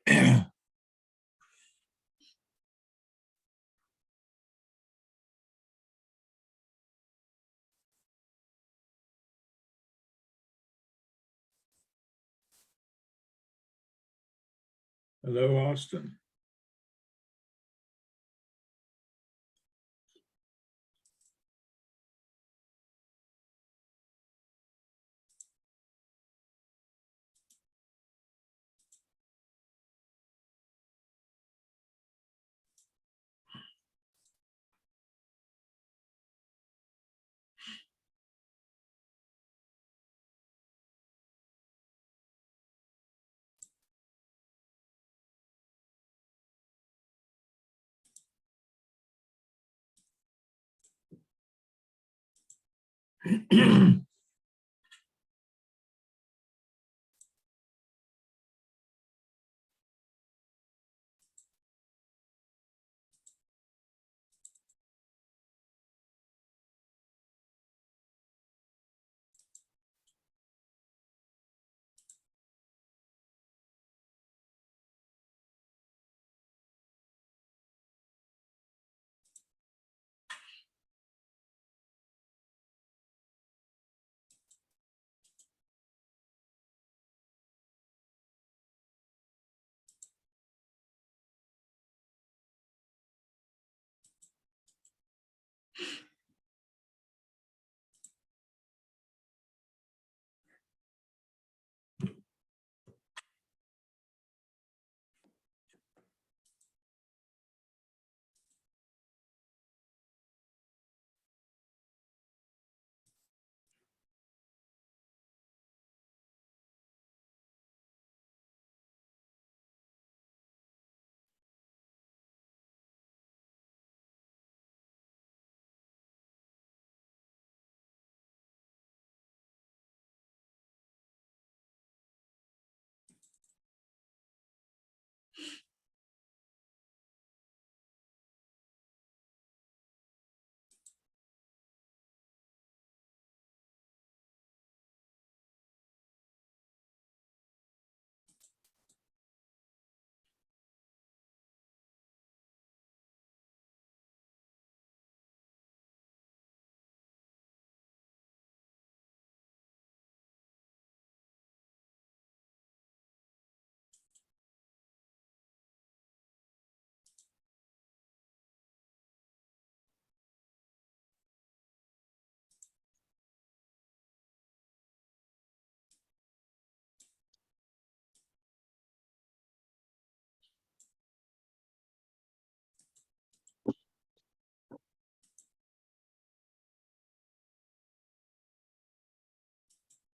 Hello, Austin.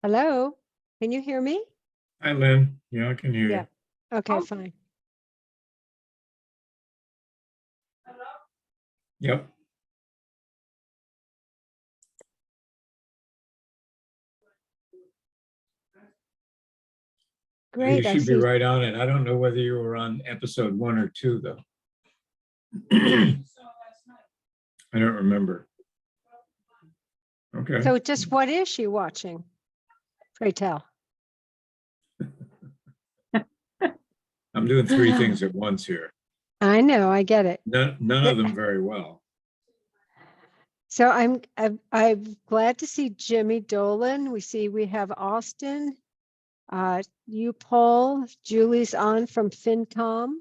Hello, can you hear me? Hi, Lynn. Yeah, I can hear Yeah. you. Okay, fine. Yep. Great. You I should be see. right on it. I don't know whether you were on episode 1 or 2, though. I don't remember. Okay. So just what is she watching? Pray tell. I'm doing 3 things at once here. I know, I get it. None of them very well. So I'm glad to see Jimmy Dolan. We have Austin, you, Paul, Julie's on from FinCom.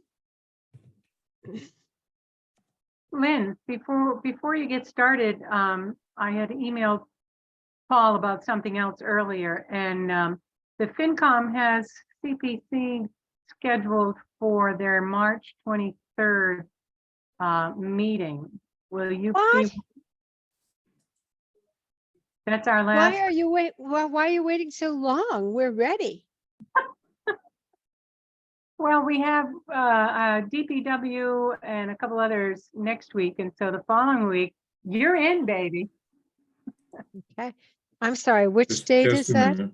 Lynn, before you get started, I had emailed Paul about something else earlier, and the FinCom has CPC scheduled for their March 23rd meeting. Will you? What? That's our last. Why are you waiting so long? We're ready. Well, we have DPW and a couple others next week, and so the following week, you're in, baby. Okay. I'm sorry, which date is Just a that?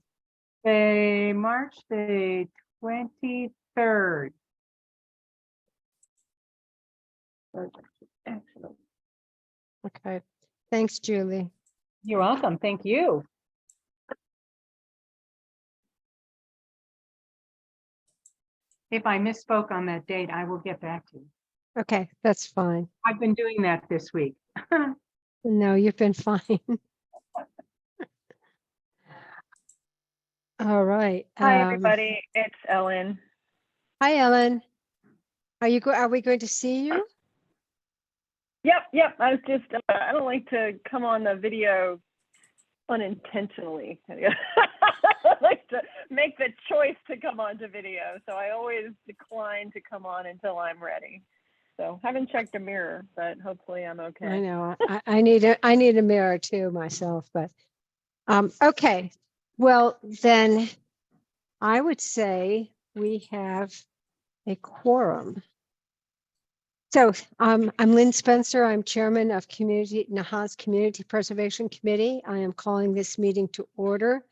minute. March the 23rd. Excellent. Okay. Thanks, Julie. You're welcome. Thank you. If I misspoke on that date, I will get back to you. Okay, that's fine. I've been doing that this week. No, you've been fine. All right. Hi, everybody. It's Ellen. Hi, Ellen. Are we going to see you? Yep. I was just, I don't like to come on the video unintentionally. I like to make the choice to come onto video. So I always decline to come on until I'm ready. So haven't checked the mirror, but hopefully I'm okay. I know. I need a mirror too myself, but okay. Well, then I would say we have a quorum. So I'm Lynn Spencer. I'm chairman of Nahant's Community Preservation Committee. I am calling this meeting to order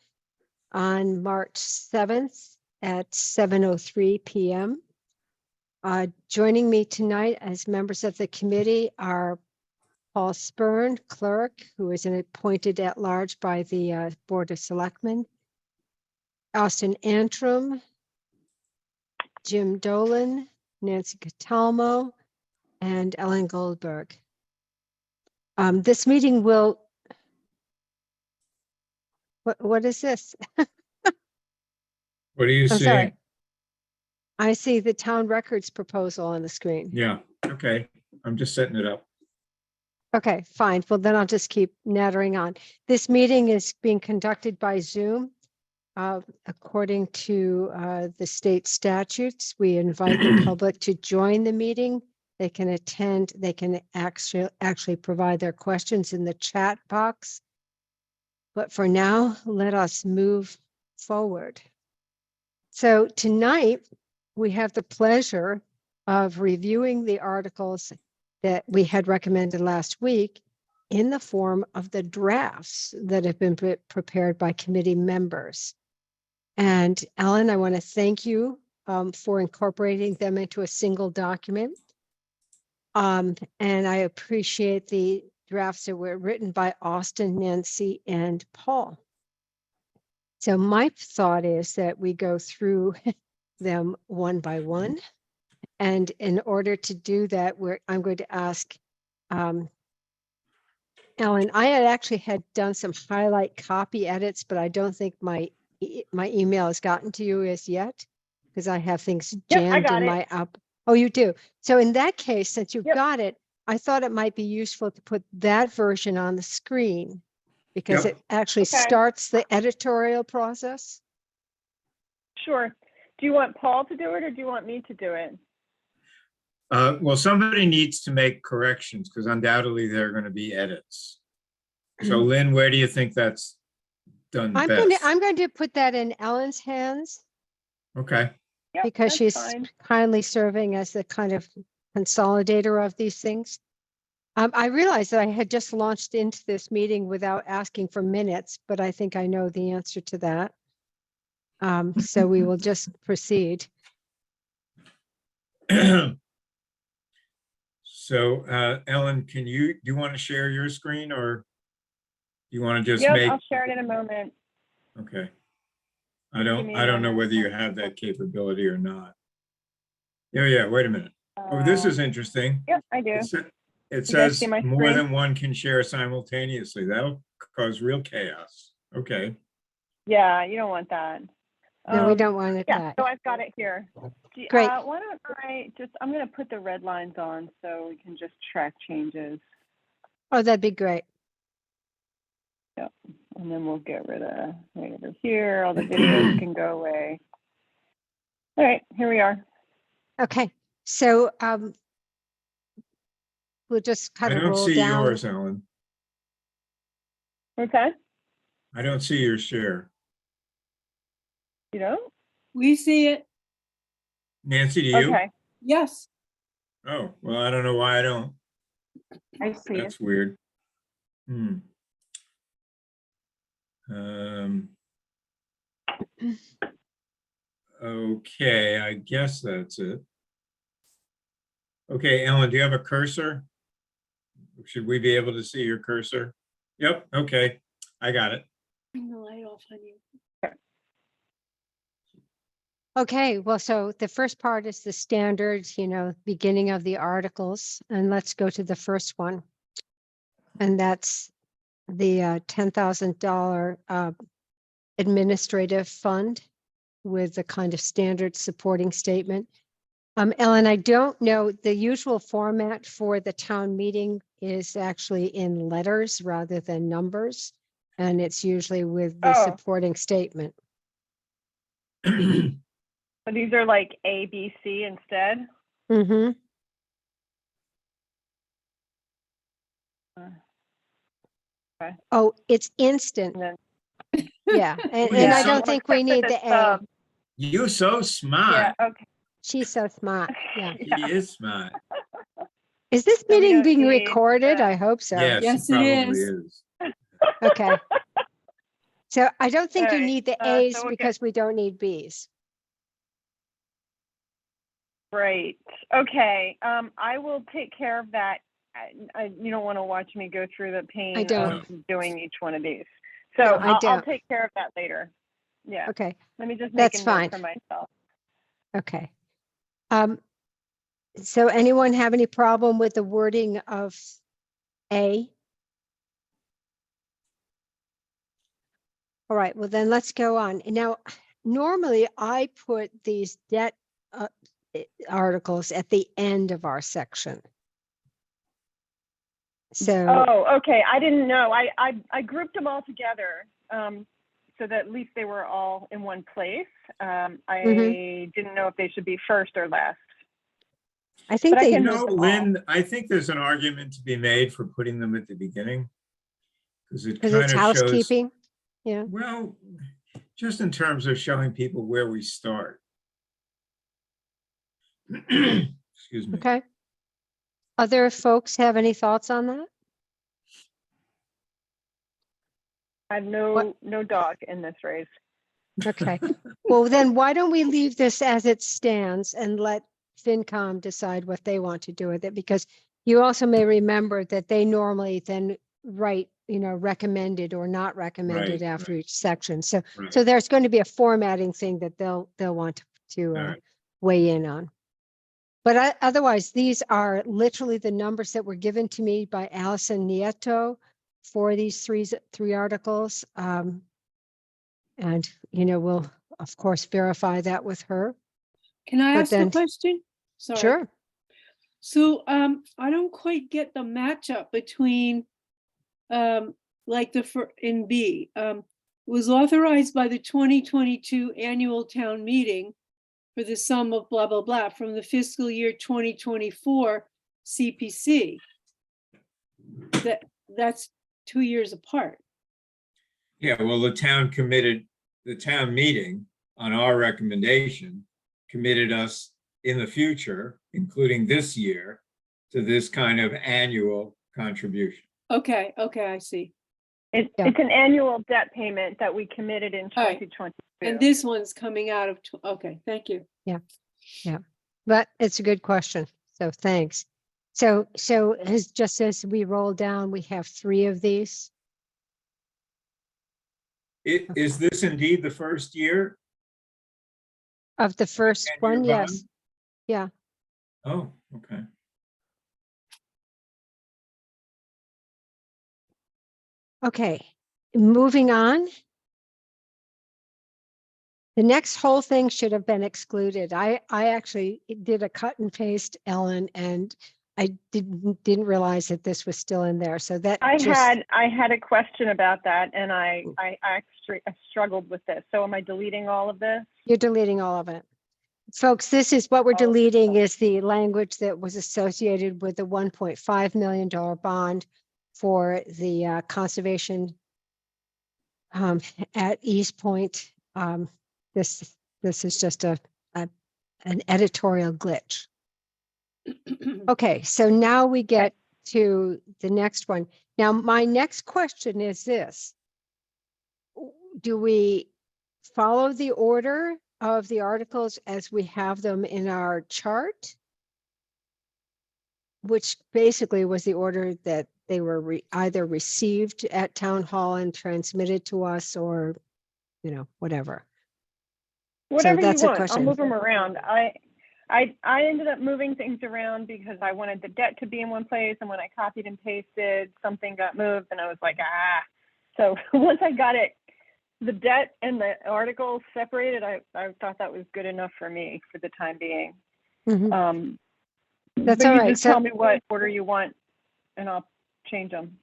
on March 7th at 7:03 p.m. Joining me tonight as members of the committee are Paul Spurn, clerk, who is an appointed at large by the Board of Selectmen, Austin Antrim, Jim Dolan, Nancy Catalmo, and Ellen Goldberg. This meeting will, what is this? What do you I'm see? sorry. I see the town records proposal on the screen. Yeah, okay. I'm just setting it up. Okay, fine. Well, then I'll just keep nattering on. This meeting is being conducted by Zoom. According to the state statutes, we invite the public to join the meeting. They can attend, they can actually provide their questions in the chat box. But for now, let us move forward. So tonight, we have the pleasure of reviewing the articles that we had recommended last week in the form of the drafts that have been prepared by committee members. And Ellen, I want to thank you for incorporating them into a single document. And I appreciate the drafts that were written by Austin, Nancy, and Paul. So my thought is that we go through them one by one. And in order to do that, I'm going to ask Ellen, I had done some highlight copy edits, but I don't think my email has gotten to you as yet because I have things jammed in my app. Oh, you do. So in that case, since you've got it, I thought it might be useful to put that version on the screen because it actually starts the editorial process. Sure. Do you want Paul to do it or do you want me to do it? Well, somebody needs to make corrections because undoubtedly there are going to be edits. So Lynn, where do you think that's done best? I'm going to put that in Ellen's hands. Okay. Yep, because she's fine. kindly serving as the kind of consolidator of these things. I realized that I had just launched into this meeting without asking for minutes, but I think I know the answer to that. So we will just proceed. So Ellen, do you want to share your screen or do you want to just Yep, make? I'll share it in a moment. Okay. I don't know whether you have that capability or not. Yeah, wait a minute. Oh, this is interesting. Yep, I do. It guys says see my more screen? than one can share simultaneously. That'll cause real chaos. Okay. Yeah, you don't want that. No, we don't want it Yeah, that. so I've got it here. Great. Why don't I'm going to put the red lines on so we can just track changes. Oh, that'd be great. Yep. And then we'll get rid of right over here. All the videos can go away. All right, here we are. Okay, so we'll just kind I of don't roll see down. yours, Ellen. Okay. I don't see your share. You know? We see it. Nancy, do you? Okay. Yes. Oh, well, I don't know why I don't. I see it. That's weird. Okay, I guess that's it. Okay, Ellen, do you have a cursor? Should we be able to see your cursor? Yep, okay, I got it. Bring the light off on you. Okay, well, so the first part is the standards, beginning of the articles, and let's go to the first one. And that's the $10,000 administrative fund with the kind of standard supporting statement. Ellen, I don't know, the usual format for the town meeting is actually in letters rather than numbers. And it's usually with the Oh. supporting statement. So these are like A, B, C instead? Mm-hmm. Okay. Oh, it's instant. And then, Yeah. And, Well, and you I so- don't think we except for need the A. sub. You so Yeah, smart. okay. She's so smart. Yeah. She is smart. Is this So we meeting don't being need recorded? the- I hope so. Yes, Yes, it it probably is. is. Okay. So I don't think you Alright, need the so A's we'll get- because we don't need B's. Right. Okay. I will take care of that. You don't want to watch me go through the pain don't. of doing each one of these. So No, I I'll don't. take care of that later. Yeah. Okay. Let me just make That's a note fine. for myself. Okay. So anyone have any problem with the wording of A? All right, well then let's go on. Now, normally I put these debt articles at the end of our section. So, Oh, okay. I didn't know. I grouped them all together so that at least they were all in one place. I didn't know if they should be first or last. I think but I they, can You move know, them all. Lynn, I think there's an argument to be made for putting them at the beginning. Because it because kind it's of shows, housekeeping. Yeah, well, just in terms of showing people where we start. Excuse me. okay. Other folks have any thoughts on that? I have What? no dog in this race. Okay, well then why don't we leave this as it stands and let FinCom decide what they want to do with it? Because you also may remember that they normally then write, recommended or not recommended Right, after right. each section. So Right. so there's going to be a formatting thing that they'll want to All right. weigh in on. But otherwise, these are literally the numbers that were given to me by Allison Nieto for these three articles. And, we'll of course verify that with her. Can I But ask a then- question? Sorry. Sure. So I don't quite get the matchup between like in B. Was authorized by the 2022 annual town meeting for the sum of blah, blah, blah from the fiscal year 2024 CPC. That's 2 years apart. Yeah, well, the town meeting on our recommendation committed us in the future, including this year, to this kind of annual contribution. Okay, I see. Yeah. It's an annual debt payment that we committed in All right. 2022. And this one's coming out of, okay, thank you. But it's a good question. So thanks. So just as we roll down, we have 3 of these. Is this indeed the first year? Of the first 10-year one, bond? yes. Yeah. Oh, okay. Okay, moving on. The next whole thing should have been excluded. I actually did a cut and paste, Ellen, and I didn't realize that this was still in there. So that I just, had a question about that, and I actually struggled with this. So am I deleting all of this? you're deleting all of it. Folks, this is what we're All of it. deleting is the language that was associated with the $1.5 million bond for the conservation at East Point. This is just an editorial glitch. Okay, so now we get to the next one. Now, my next question is this. Do we follow the order of the articles as we have them in our chart? Which basically was the order that they were either received at town hall and transmitted to us or, whatever. Whatever you that's a want, I'll question. move them around. I ended up moving things around because I wanted the debt to be in one place, and when I copied and pasted, something got moved, and I was like, ah. So once I got it, the debt and the article separated, I thought that was good enough for me for the time being. Mhm. That's But all you right. just So- tell me what order you want, and I'll change them.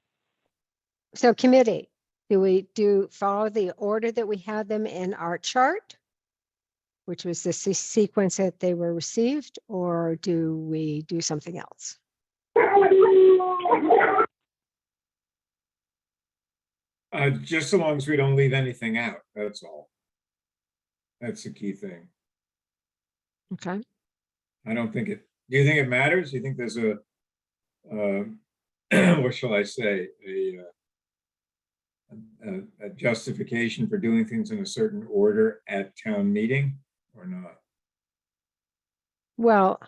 So committee, do we follow the order that we had them in our chart? Which was the sequence that they were received, or do we do something else? Just so long as we don't leave anything out, that's all. That's the key thing. Okay. I don't think it, do you think it matters? Do you think there's a, what shall I say, a justification for doing things in a certain order at town meeting or not? Well,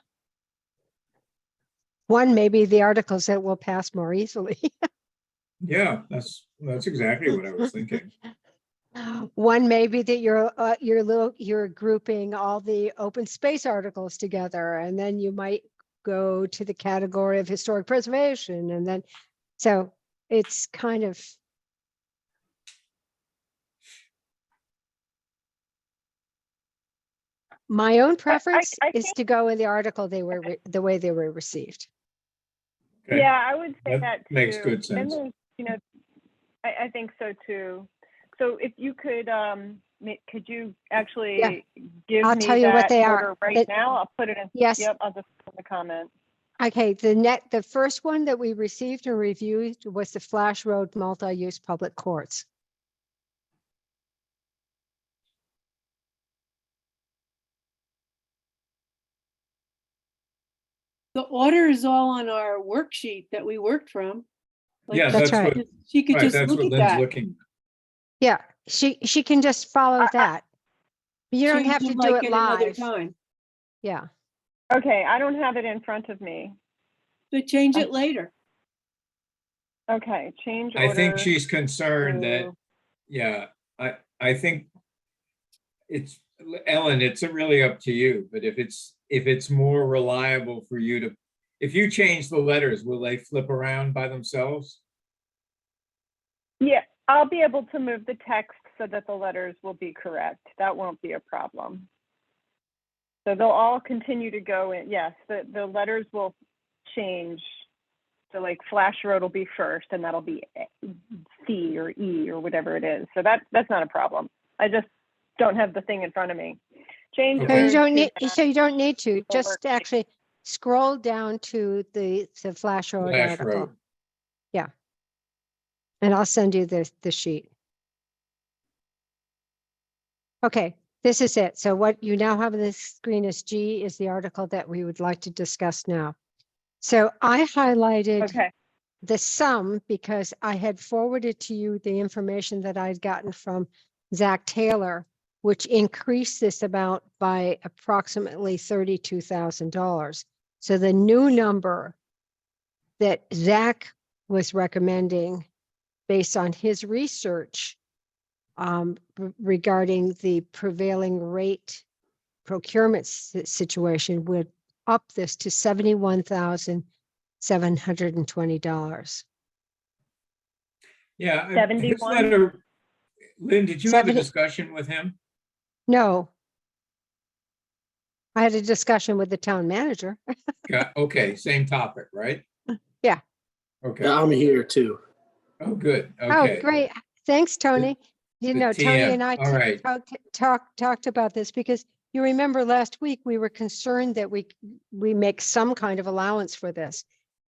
one may be the articles that will pass more easily. Yeah, that's exactly what I was thinking. One may be that you're grouping all the open space articles together, and then you might go to the category of historic preservation, and then, so it's kind of. My own preference I is think- to go in the article the way they were received. Okay. Yeah, I would say That that too. makes good Then sense. there's, you know, I think so too. So if you could could you actually give I'll me tell you what that they are. order right It- now? I'll put it in. Yes. Yep, I'll just put in the comment. Okay, the first one that we received and reviewed was the Flash Road multi-use public courts. The order is all on our worksheet that we worked from. Like, Yeah, That's that's right. what, She could right, just that's look what at Lynn's that. looking. Yeah, she can just follow that. You don't change have to them, do like, it at another live. time. Yeah, Okay, I don't have it in front of me. So change it later. Okay, change I think order she's concerned that, to- yeah, I think it's, Ellen, it's really up to you, but if it's more reliable for you to, if you change the letters, will they flip around by themselves? Yeah, I'll be able to move the text so that the letters will be correct. That won't be a problem. So they'll all continue to go in. Yes, the letters will change. So like Flash Road will be first, and that'll be C or E or whatever it is. So that's not a problem. I just don't have the thing in front of me. Change Okay. so you order don't to need, that. so you don't need to, will just work. actually scroll down to the Flash Road Flash article. Road. And I'll send you the sheet. Okay, this is it. So what you now have on the screen is G is the article that we would like to discuss now. So I highlighted Okay. the sum because I had forwarded to you the information that I'd gotten from Zach Taylor, which increased this amount by approximately $32,000. So the new number that Zach was recommending based on his research regarding the prevailing rate procurement situation would up this to $71,720. Yeah. His 71? letter, Lynn, did you have a 70 discussion with him? No. I had a discussion with the town manager. Okay, same topic, right? Yeah. Okay, Yeah, I'm here too. oh, good, Oh, okay. great. Thanks, Tony. You the know, Tony and TM, I all right. talked about this because you remember last week we were concerned that we make some kind of allowance for this.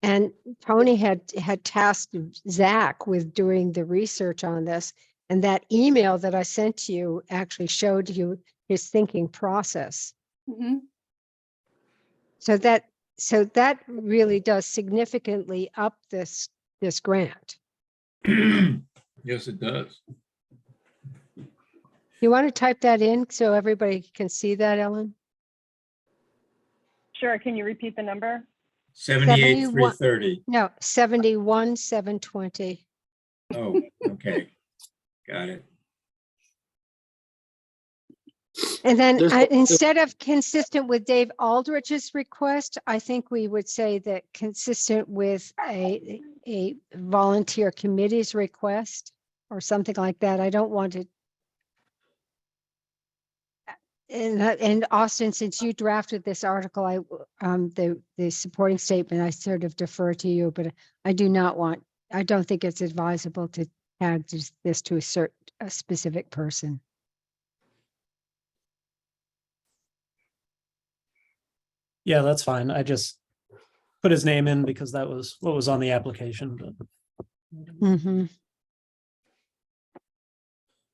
And Tony had tasked Zach with doing the research on this. And that email that I sent to you actually showed you his thinking process. Mhm. So that really does significantly up this grant. Yes, it does. You want to type that in so everybody can see that, Ellen? Sure. Can you repeat the number? 78,330. No, 71,720. Oh, okay, got it. And then There's- instead of consistent with Dave Aldrich's request, I think we would say that consistent with a volunteer committee's request or something like that. I don't want to. And Austin, since you drafted this article, the supporting statement, I sort of defer to you, but I don't think it's advisable to tag this to a specific person. Yeah, that's fine. I just put his name in because that was what was on the application, but Mhm.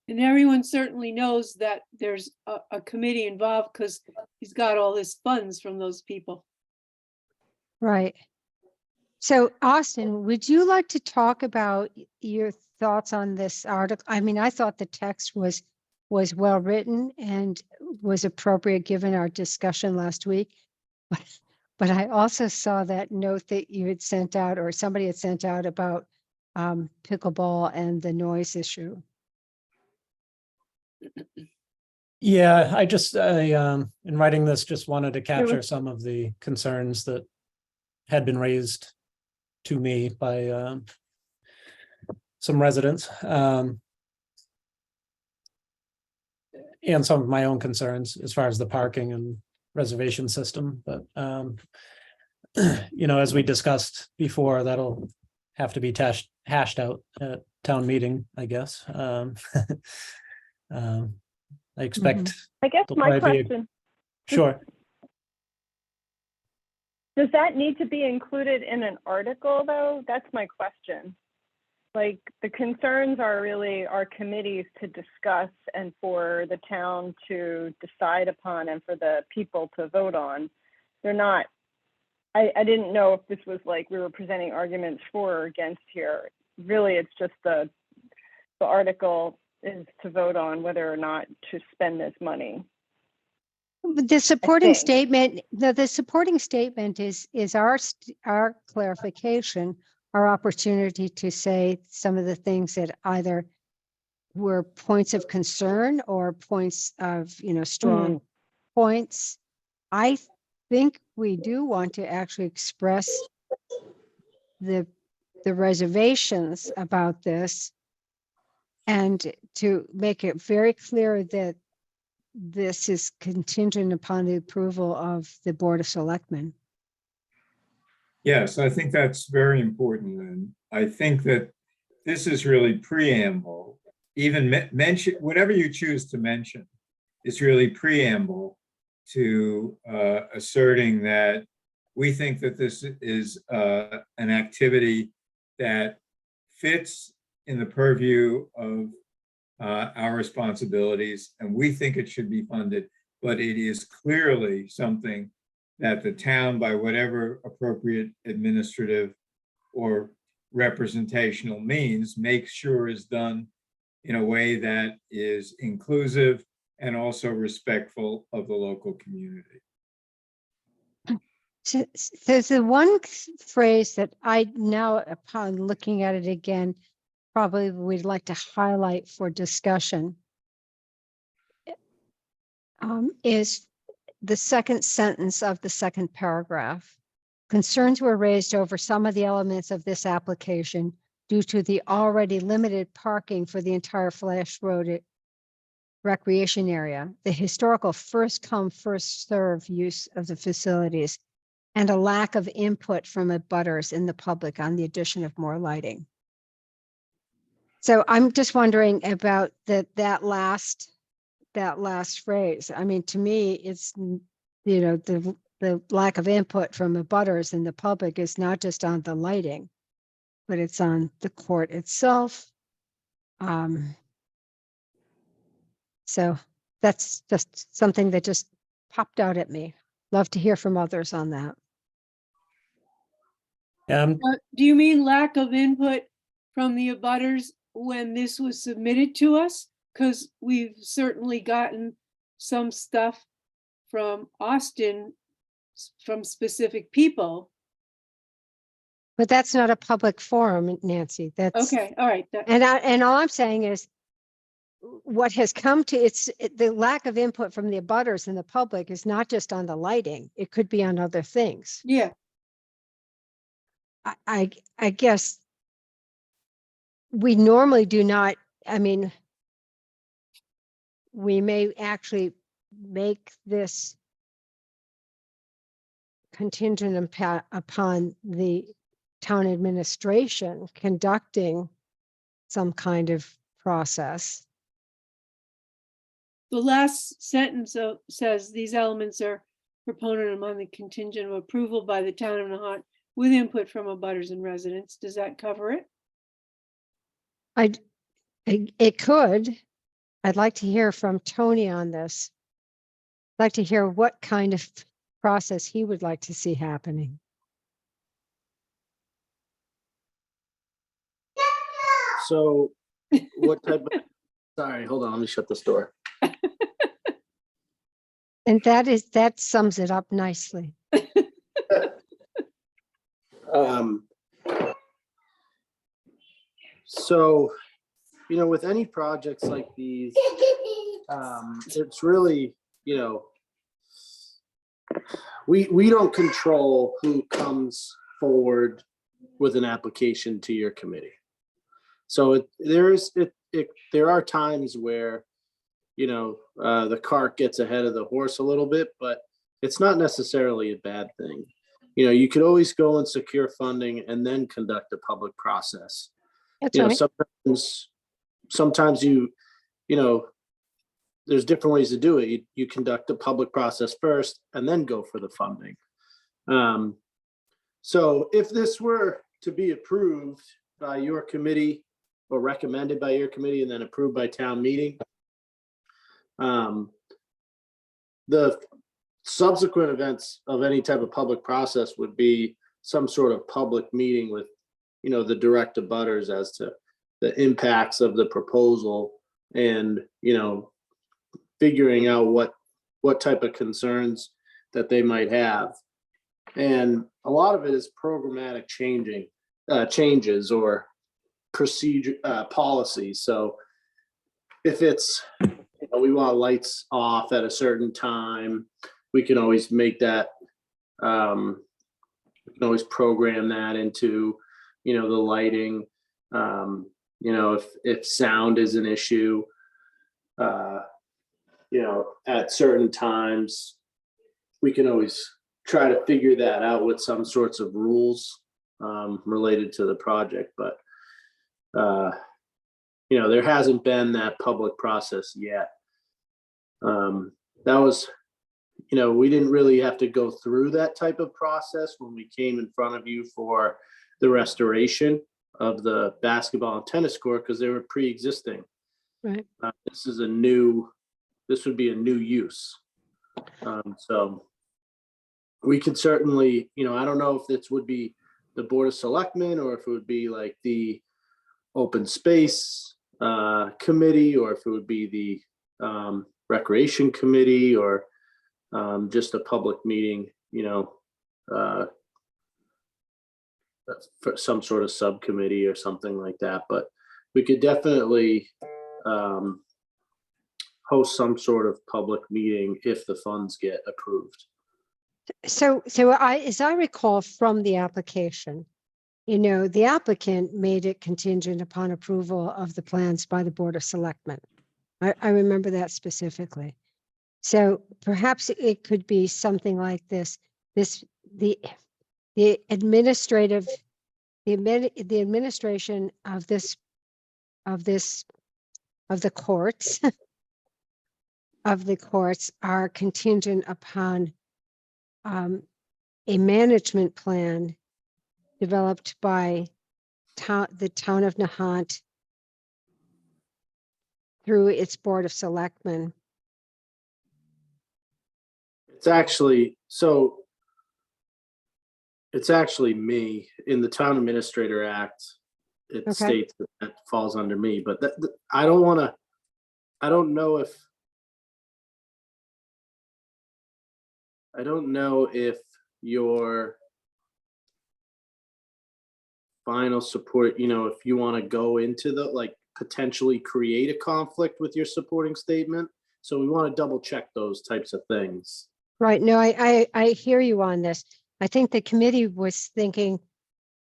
And everyone certainly knows that there's a committee involved because he's got all his funds from those people. Right. So Austin, would you like to talk about your thoughts on this article? I mean, I thought the text was well written and was appropriate given our discussion last week. But I also saw that note that you had sent out or somebody had sent out about pickleball and the noise issue. yeah, in writing this, just wanted to capture some of the concerns that had been raised to me by some residents, and some of my own concerns as far as the parking and reservation system. But as we discussed before, that'll have to be hashed out at town meeting, I guess. I expect. I guess there'll my probably be question, Sure. does that need to be included in an article though? That's my question. Like the concerns are really our committees to discuss and for the town to decide upon and for the people to vote on. They're not, I didn't know if this was like we were presenting arguments for or against here. Really, it's just the article is to vote on whether or not to spend this money. The supporting think. statement, the supporting statement is our clarification, our opportunity to say some of the things that either were points of concern or points of, strong points. I think we do want to actually express the reservations about this and to make it very clear that this is contingent upon the approval of the Board of Selectmen. Yes, I think that's very important. And I think that this is really preamble, even mention, whatever you choose to mention, is really preamble to asserting that we think that this is an activity that fits in the purview of our responsibilities, and we think it should be funded, but it is clearly something that the town, by whatever appropriate administrative or representational means, makes sure is done in a way that is inclusive and also respectful of the local community. So there's the one phrase that I now, upon looking at it again, probably would like to highlight for discussion. Is the second sentence of the second paragraph. Concerns were raised over some of the elements of this application due to the already limited parking for the entire Flash Road recreation area, the historical first come, first serve use of the facilities, and a lack of input from abutters in the public on the addition of more lighting. So I'm just wondering about that last phrase. I mean, to me, it's, the lack of input from abutters in the public is not just on the lighting, but it's on the court itself. So that's just something that just popped out at me. Love to hear from others on that. Do you mean lack of input from the abutters when this was submitted to us? Because we've certainly gotten some stuff from Austin from specific people. But that's not a public forum, Nancy. That's Okay, all right. and all I'm saying is what has come to the lack of input from the abutters and the public is not just on the lighting. It could be on other things. Yeah, I guess we normally do not, I mean, we may actually make this contingent upon the town administration conducting some kind of process. the last sentence says these elements are proponent among the contingent of approval by the town of Nahant with input from abutters and residents. Does that cover it? It could. I'd like to hear from Tony on this. I'd like to hear what kind of process he would like to see happening. So what type of, sorry, hold on, let me shut this door. And that sums it up nicely. So, you know, with any projects like these, it's really, you know, we don't control who comes forward with an application to your committee. So there are times where, you know, the cart gets ahead of the horse a little bit, but it's not necessarily a bad thing. You know, you could always go and secure funding and then conduct a public process. That's You know, right. sometimes you know, there's different ways to do it. You conduct a public process first and then go for the funding. So if this were to be approved by your committee or recommended by your committee and then approved by town meeting, the subsequent events of any type of public process would be some sort of public meeting with, you know, the direct abutters as to the impacts of the proposal and, you know, figuring out what type of concerns that they might have. And a lot of it is programmatic changes or procedure policies. So if it's, you know, we want lights off at a certain time, we can always make that, we can always program that into, you know, the lighting. You know, if sound is an issue, you know, at certain times, we can always try to figure that out with some sorts of rules related to the project. But, you know, there hasn't been that public process yet. That was, you know, we didn't really have to go through that type of process when we came in front of you for the restoration of the basketball and tennis court because they were pre-existing. Right. This would be a new use. So we could certainly, you know, I don't know if this would be the Board of Selectmen or if it would be like the Open Space Committee, or if it would be the Recreation Committee, or just a public meeting, you know, for some sort of subcommittee or something like that. But we could definitely host some sort of public meeting if the funds get approved. So as I recall from the application, you know, the applicant made it contingent upon approval of the plans by the Board of Selectmen. I remember that specifically. So perhaps it could be something like this, the administration of the courts of the courts are contingent upon a management plan developed by the town of Nahant through its Board of Selectmen. It's actually, so it's actually me in the Town Administrator Act. It states that falls under me, but I don't know if your final support, you know, if you want to go into the, like, potentially create a conflict with your supporting statement. So we want to double check those types of things. Right. No, I hear you on this. I think the committee was thinking,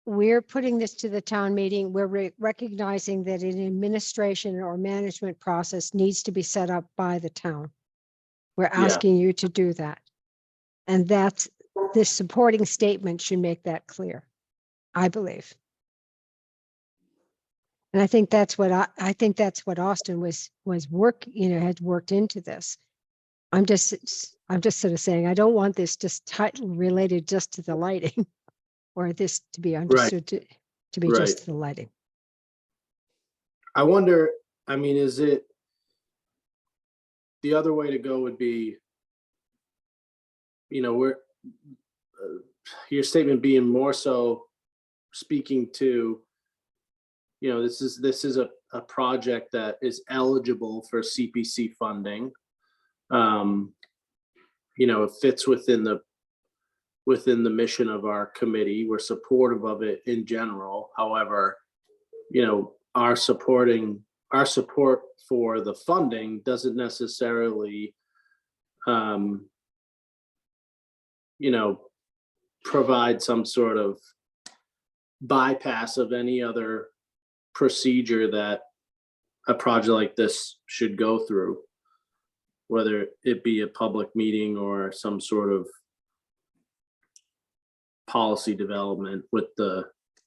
we're putting this to the town meeting. We're recognizing that an administration or management process needs to be set up by the town. We're Yeah. asking you to do that. And that's, this supporting statement should make that clear, I believe. And I think that's what I think that's what Austin was had worked into this. I'm just sort of saying, I don't want this just tightly related just to the lighting or this to be understood to be just the lighting. I wonder, I mean, is it, the other way to go would be, you know, your statement being more so speaking to, you know, this is a project that is eligible for CPC funding. You know, it fits within the mission of our committee. We're supportive of it in general. However, you know, our support for the funding doesn't necessarily, you know, provide some sort of bypass of any other procedure that a project like this should go through, whether it be a public meeting or some sort of policy development with the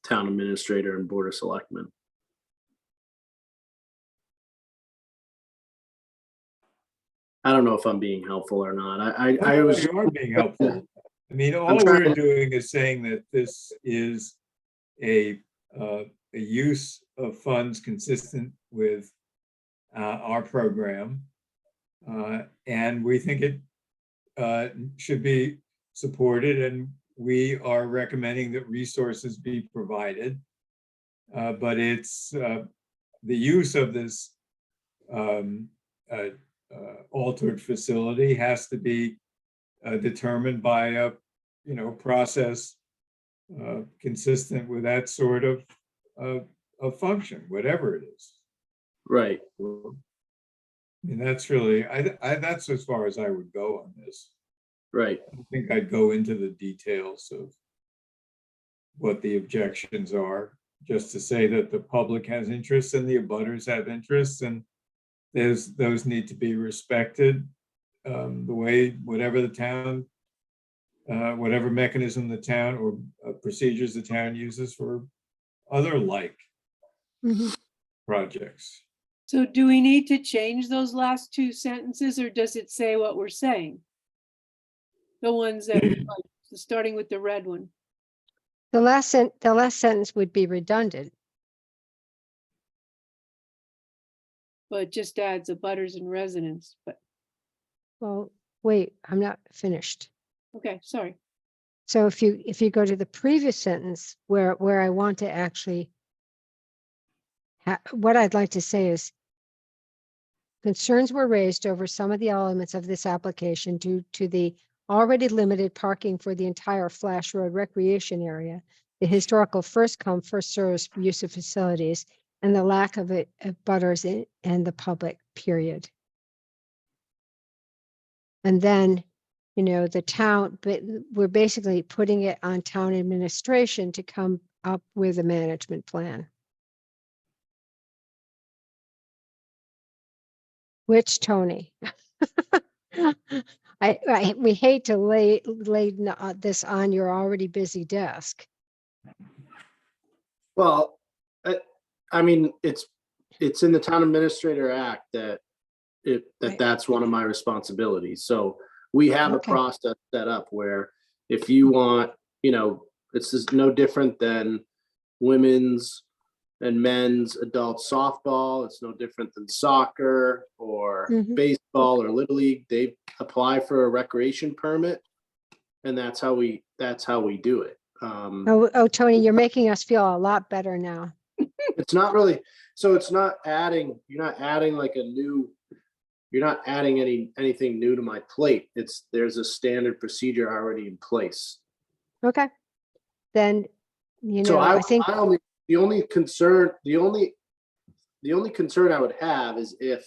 town administrator and board of selectmen. I don't know if I'm being helpful or not. I was, You are being helpful. I mean, I'm all trying we're to- doing is saying that this is a use of funds consistent with our program. And we think it should be supported, and we are recommending that resources be provided. But it's the use of this altered facility has to be determined by a, you know, process consistent with that sort of function, whatever it is. right. I mean, that's really, that's as far as I would go on this. Right. I don't think I'd go into the details of what the objections are, just to say that the public has interests and the abutters have interests, and those need to be respected the way, whatever the town, whatever mechanism the town or procedures the town uses for other like Mhm. projects. So do we need to change those last two sentences, or does it say what we're saying? The ones that, like, starting with the red one. The last sentence would be redundant. But it just adds a butters and residents, but, Well, wait, I'm not finished. okay, sorry. So if you go to the previous sentence where I want to actually, what I'd like to say is, concerns were raised over some of the elements of this application due to the already limited parking for the entire Flash Road recreation area, the historical first come, first served use of facilities, and the lack of butters and the public, period. And then, you know, the town, but we're basically putting it on town administration to come up with a management plan. Which, Tony? We hate to lay this on your already busy desk. Well, I mean, it's in the Town Administrator Act that Right. that's one of my responsibilities. So we have a Okay. process set up where if you want, you know, it's just no different than women's and men's adult softball. It's no different than soccer or Mhm. baseball or Little League. They apply for a recreation permit, and that's how we do it. Oh, Tony, you're making us feel a lot better now. It's not really, so it's not adding, you're not adding like you're not adding anything new to my plate. There's a standard procedure already in place. Okay. Then, you So know, I think, the only the only concern I would have is if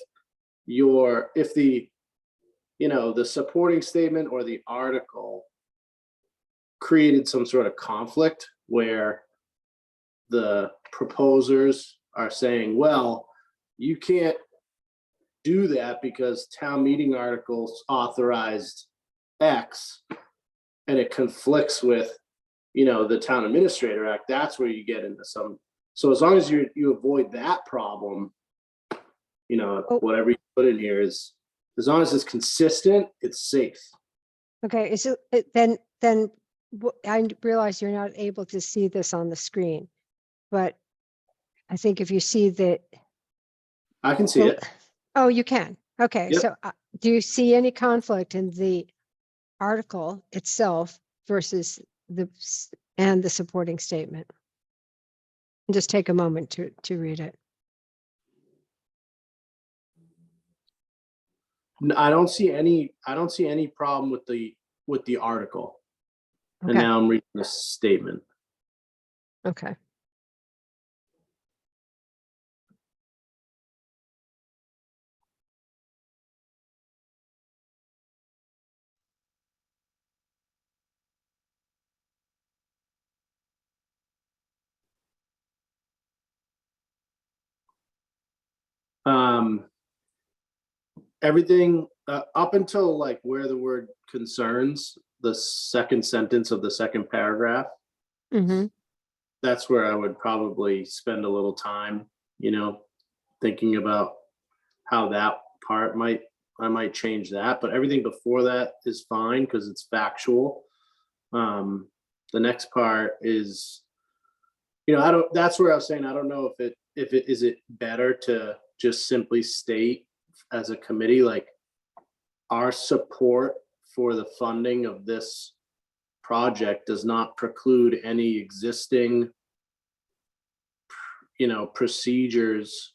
the, the supporting statement or the article created some sort of conflict where the proposers are saying, well, you can't do that because town meeting articles authorized X, and it conflicts with, the town administrator act. That's where you get into some. So as long as you avoid that problem, whatever you put in here is, as long as it's consistent, it's safe. Okay, then I realize you're not able to see this on the screen, but I think if you see that. I can see it. Oh, you can. Okay, Yep. so do you see any conflict in the article itself versus the supporting statement? And just take a moment to read it. I don't see any problem with the article. And Okay, now I'm reading the statement. okay. Everything up until like where the word concerns, the second sentence of the second paragraph, Mm-hmm. that's where I would probably spend a little time, thinking about how that part I might change that, but everything before that is fine because it's factual. The next part is, that's where I was saying, I don't know if it is it better to just simply state as a committee, like, our support for the funding of this project does not preclude any existing, procedures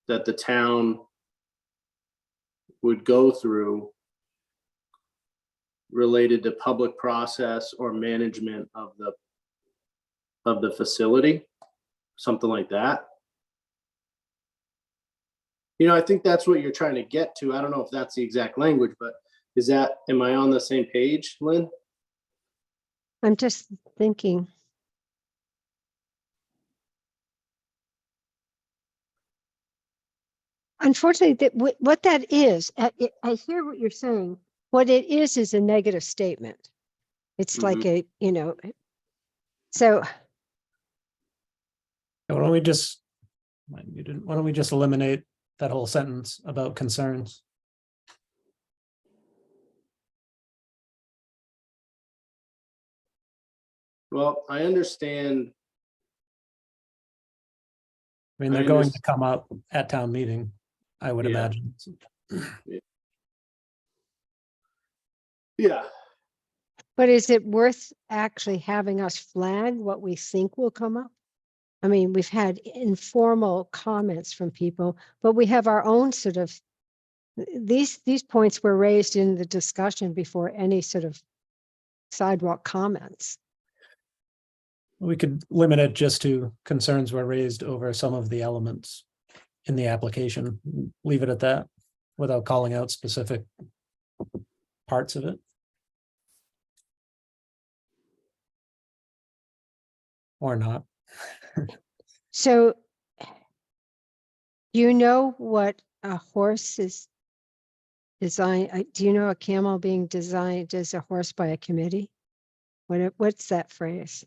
that the town would go through related to public process or management of the facility, something like that. I think that's what you're trying to get to. I don't know if that's the exact language, but am I on the same page, Lynn? I'm just thinking. Unfortunately, what that is, I hear what you're saying. What it is a negative statement. It's like so. Why don't we just eliminate that whole sentence about concerns? Well, I understand. I mean, they're going to come up at town meeting, I would Yeah. imagine. Yeah. But is it worth actually having us flag what we think will come up? I mean, we've had informal comments from people, but we have our own sort of, these points were raised in the discussion before any sort of sidewalk comments. We could limit it just to concerns were raised over some of the elements in the application. Leave it at that without calling out specific parts of it. Or not. So do you know what a horse is designed? Do you know a camel being designed as a horse by a committee? What's that phrase?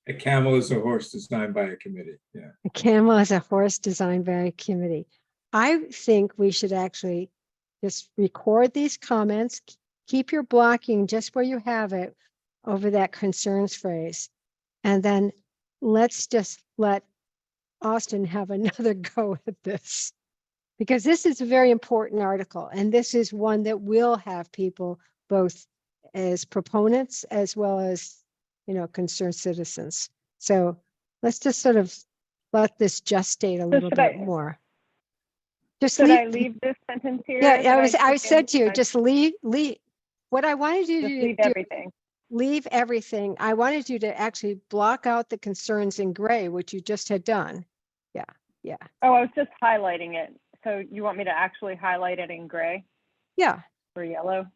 A camel is a horse designed by a committee. Yeah. A camel is a horse designed by a committee. I think we should actually just record these comments, keep your blocking just where you have it over that concerns phrase. And then let's just let Austin have another go at this. Because this is a very important article. And this is one that will have people both as proponents as well as, concerned citizens. So let's just sort of let this gestate a little bit more. Just Should I leave this sentence here? Yeah, that I said taken? to you, I just leave. What I wanted you just to leave do, everything. leave everything. I wanted you to actually block out the concerns in gray, which you just had done. Yeah, yeah, Oh, I was just highlighting it. So you want me to actually highlight it in gray yeah, or yellow?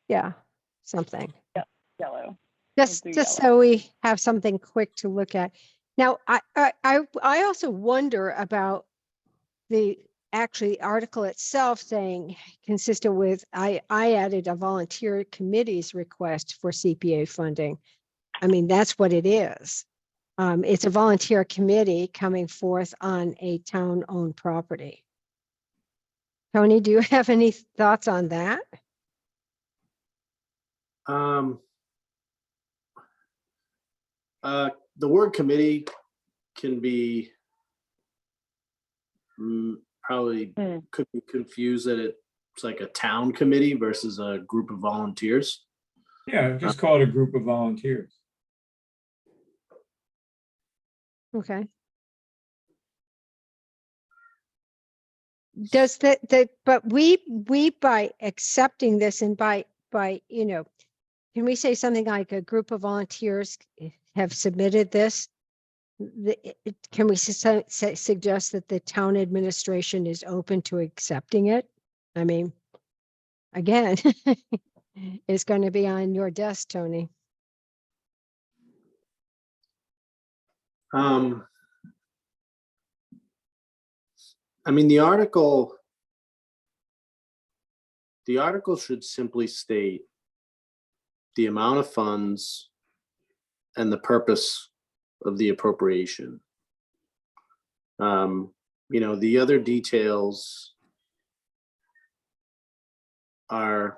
yeah, something. Yellow. Just, do just yellow. so we have something quick to look at. Now, I also wonder about the actually article itself saying consistent with, I added a volunteer committee's request for CPA funding. I mean, that's what it is. It's a volunteer committee coming forth on a town-owned property. Tony, do you have any thoughts on that? The word committee can be probably could be confused that it's like a town committee versus a group of volunteers. Yeah, just call it a group of volunteers. Okay. Does but we by accepting this and by, you know, can we say something like a group of volunteers have submitted this? Can we suggest that the town administration is open to accepting it? I mean, again, it's going to be on your desk, Tony. I mean, the article should simply state the amount of funds and the purpose of the appropriation. You know, the other details are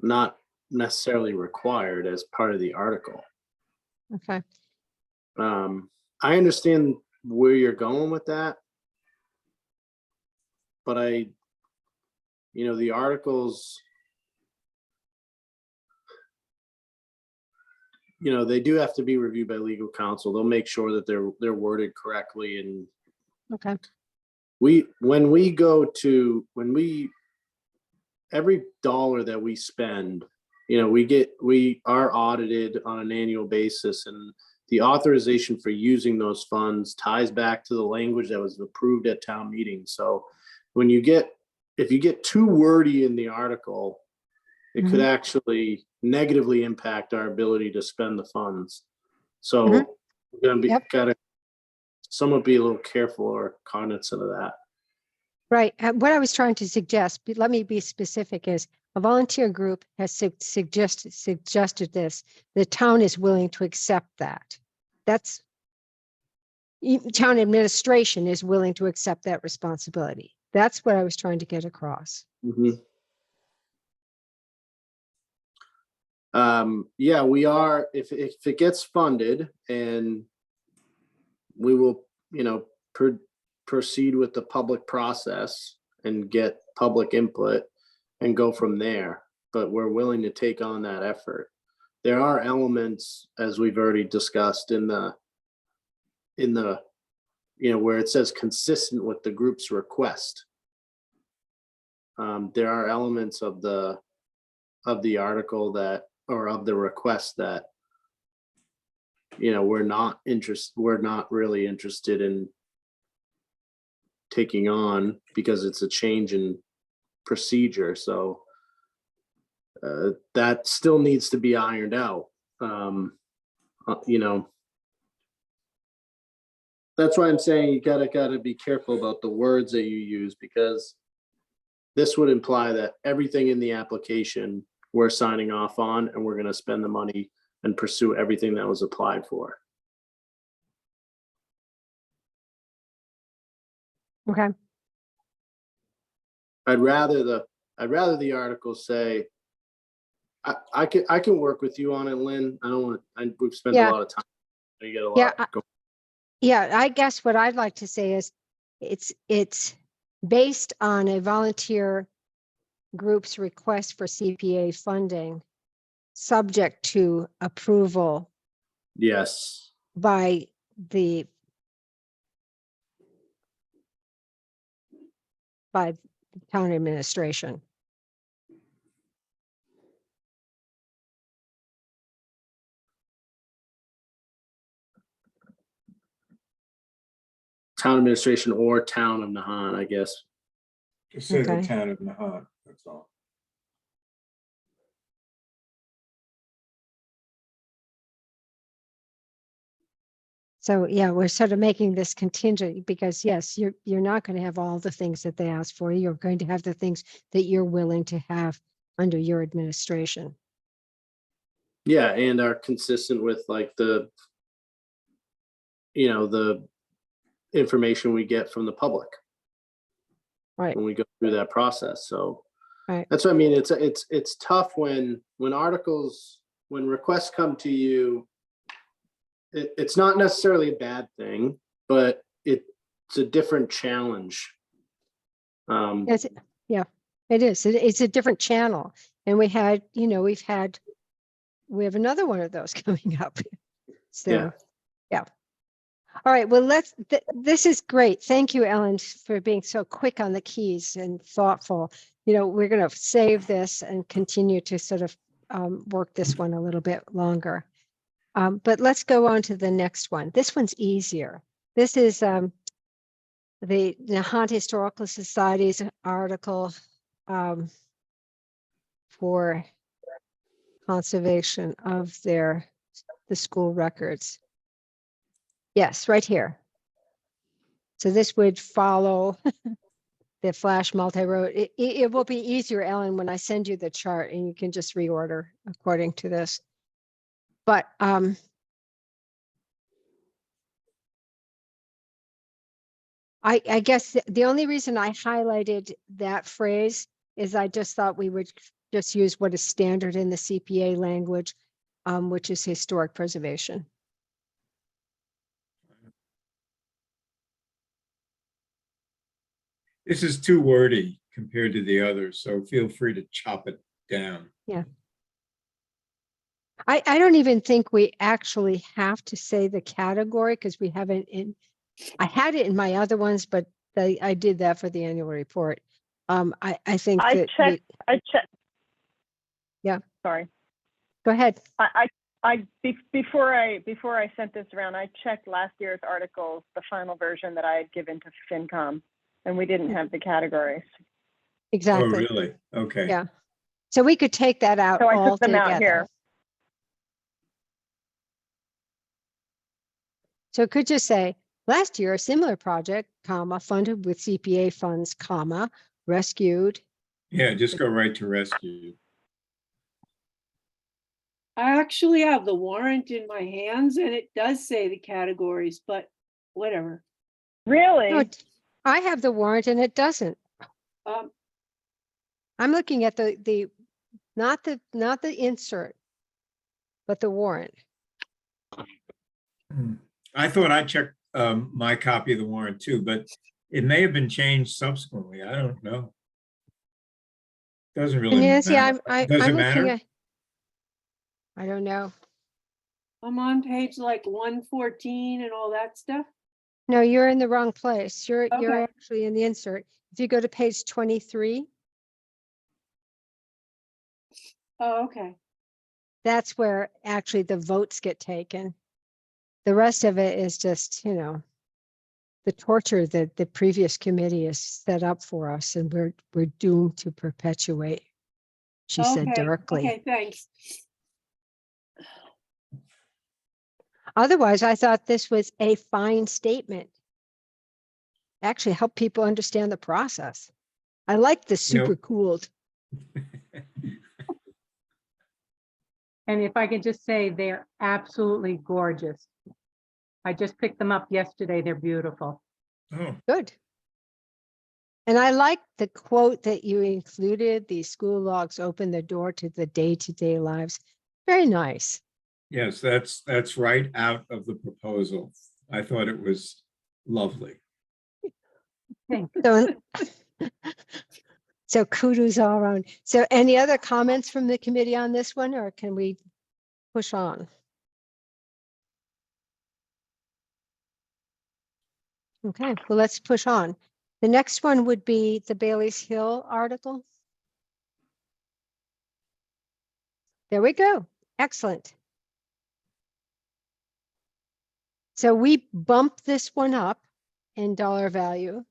not necessarily required as part of the article. Okay. I understand where you're going with that, but you know, the articles, you know, they do have to be reviewed by legal counsel. They'll make sure that they're worded correctly. And Okay. every dollar that we spend, you know, we are audited on an annual basis, and the authorization for using those funds ties back to the language that was approved at town meeting. So if you get too wordy in the article, it could actually negatively impact our ability to spend the funds. So we're gonna be gotta somewhat be a little careful or cognizant of that. Right. What I was trying to suggest, let me be specific, is a volunteer group has suggested this. The town is willing to accept that. That's town administration is willing to accept that responsibility. That's what I was trying to get across. Yeah, we are, if it gets funded, and we will, you know, proceed with the public process and get public input and go from there. But we're willing to take on that effort. There are elements, as we've already discussed, in the, you know, where it says consistent with the group's request. There are elements of the article that, or of the request, that, you know, we're not really interested in taking on, because it's a change in procedure. So that still needs to be ironed out. You know, that's why I'm saying you gotta be careful about the words that you use, because this would imply that everything in the application we're signing off on, and we're going to spend the money and pursue everything that was applied for. Okay. I'd rather the article say, I can work with you on it, Lynn. We've spent a lot of time. You get a lot. Yeah, I guess what I'd like to say is it's based on a volunteer group's request for CPA funding, subject to approval. Yes. By the town administration. town administration or town of Nahant, I guess. Just say the Okay. town of Nahant, that's all. So yeah, we're sort of making this contingent because yes, you're not going to have all the things that they ask for. You're going to have the things that you're willing to have under your administration. Yeah, and are consistent with like the, the information we get from the public Right. when we go through that process. So Right. that's what I mean. It's tough when requests come to you. It's not necessarily a bad thing, but it's a different challenge. Yes, yeah, it is. It's a different channel. And we have another one of those coming up. So, yeah. All right, well, this is great. Thank you, Ellen, for being so quick on the keys and thoughtful. We're going to save this and continue to sort of work this one a little bit longer. But let's go on to the next one. This one's easier. This is the Nahant Historical Society's article for conservation of the school records. Yes, right here. So this would follow the flash multi-road. It will be easier, Ellen, when I send you the chart and you can just reorder according to this. But I guess the only reason I highlighted that phrase is I just thought we would just use what is standard in the CPA language, which is historic preservation. This is too wordy compared to the others, so feel free to chop it down. Yeah. I don't even think we actually have to say the category because we haven't I had it in my other ones, but I did that for the annual report. I think I checked. Yeah. Sorry. Go ahead. Before I sent this around, I checked last year's articles, the final version that I had given to FinCom, and we didn't have the categories. Exactly. Oh, really? Okay. Yeah. So we could take that out So I all took them out together. here. So it could just say, last year, a similar project, comma, funded with CPA funds, comma, rescued. Yeah, just go right to rescue. I actually have the warrant in my hands and it does say the categories, but whatever. Really? No, I have the warrant and it doesn't. Um, I'm looking at the not the insert, but the warrant. I thought I checked my copy of the warrant too, but it may have been changed subsequently. I don't know. Doesn't really And Nancy, matter. I'm Does it looking matter? at. I don't know. I'm on page like 114 and all that stuff. No, you're in the wrong place. You're Okay. actually in the insert. If you go to page 23, Oh, okay. that's where actually the votes get taken. The rest of it is just, the torture that the previous committee has set up for us, and we're doomed to perpetuate, she said Okay, darkly. okay, thanks. Otherwise, I thought this was a fine statement. Actually help people understand the process. I like the super Nope. cooled. And if I could just say, they're absolutely gorgeous. I just picked them up yesterday. They're beautiful. Oh, Good. And I like the quote that you included, the school logs open the door to the day-to-day lives. Very nice. yes, that's right out of the proposal. I thought it was lovely. Thanks. So, so kudos all around. So any other comments from the committee on this one, or can we push on? Okay, well, let's push on. The next one would be the Bailey's Hill article. There we go. Excellent. So we bumped this one up in dollar value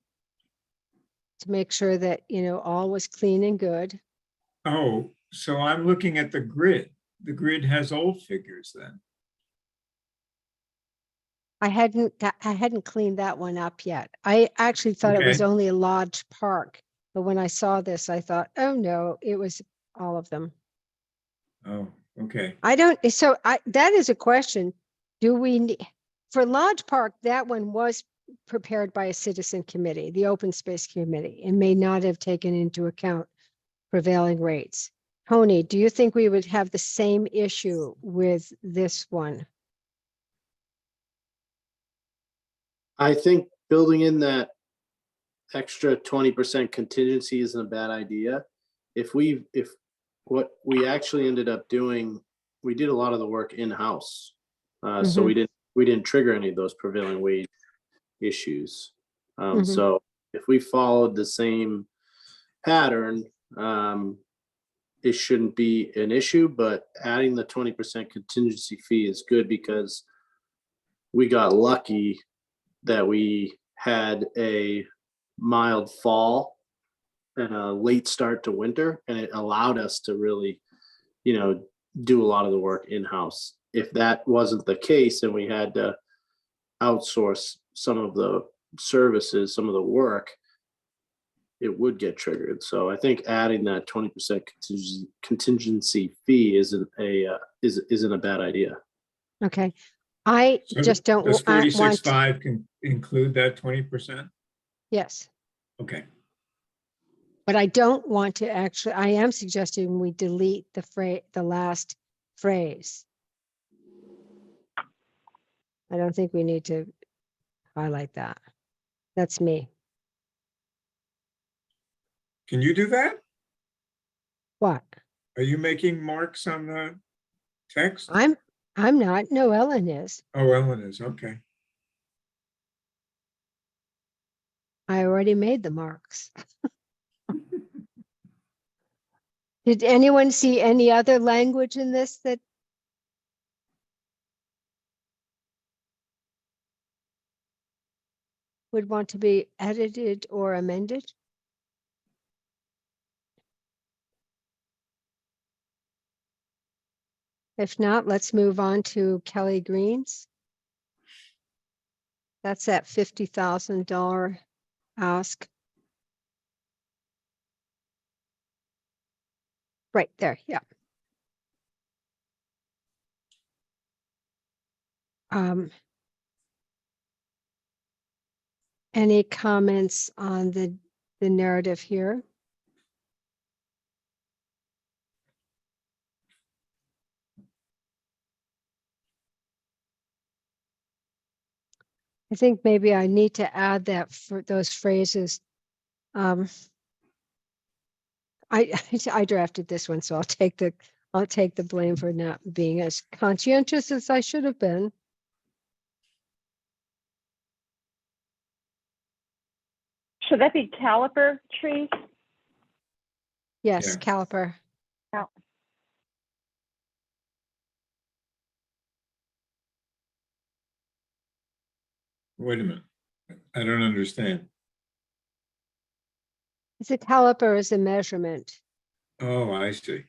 to make sure that, all was clean and good. Oh, so I'm looking at the grid. The grid has old figures then. I hadn't cleaned that one up yet. I actually thought it was Okay. only a Lodge Park, but when I saw this, I thought, oh no, it was all of them. Oh, okay. That is a question. Do we, for Lodge Park, that one was prepared by a citizen committee, the open space committee, and may not have taken into account prevailing rates. Tony, do you think we would have the same issue with this one? I think building in that extra 20% contingency isn't a bad idea. If what we actually ended up doing, we did a lot of the work in-house. So we didn't trigger any of those prevailing wage issues. So if we followed the same pattern, it shouldn't be an issue, but adding the 20% contingency fee is good because we got lucky that we had a mild fall and a late start to winter, and it allowed us to really, do a lot of the work in-house. If that wasn't the case and we had to outsource some of the services, some of the work, it would get triggered. So I think adding that 20% contingency fee isn't a bad idea. Okay. I So just don't Does want, 46.5 can include that 20%? yes, Okay. but I don't want to actually, I am suggesting we delete the last phrase. I don't think we need to highlight that. That's me. Can you do that? What? Are you making marks on the text? I'm not. No, Ellen is. Oh, Ellen is, okay. I already made the marks. Did anyone see any other language in this that would want to be edited or amended? If not, let's move on to Kelly Green's. That's that $50,000 ask. Right there, yeah. Any comments on the narrative here? I think maybe I need to add that for those phrases. I drafted this one, so I'll take the blame for not being as conscientious as I should have been. Should that be caliper tree? Yes, Yeah. caliper. Wait a minute. I don't understand. It's a caliper is a measurement. Oh, I see.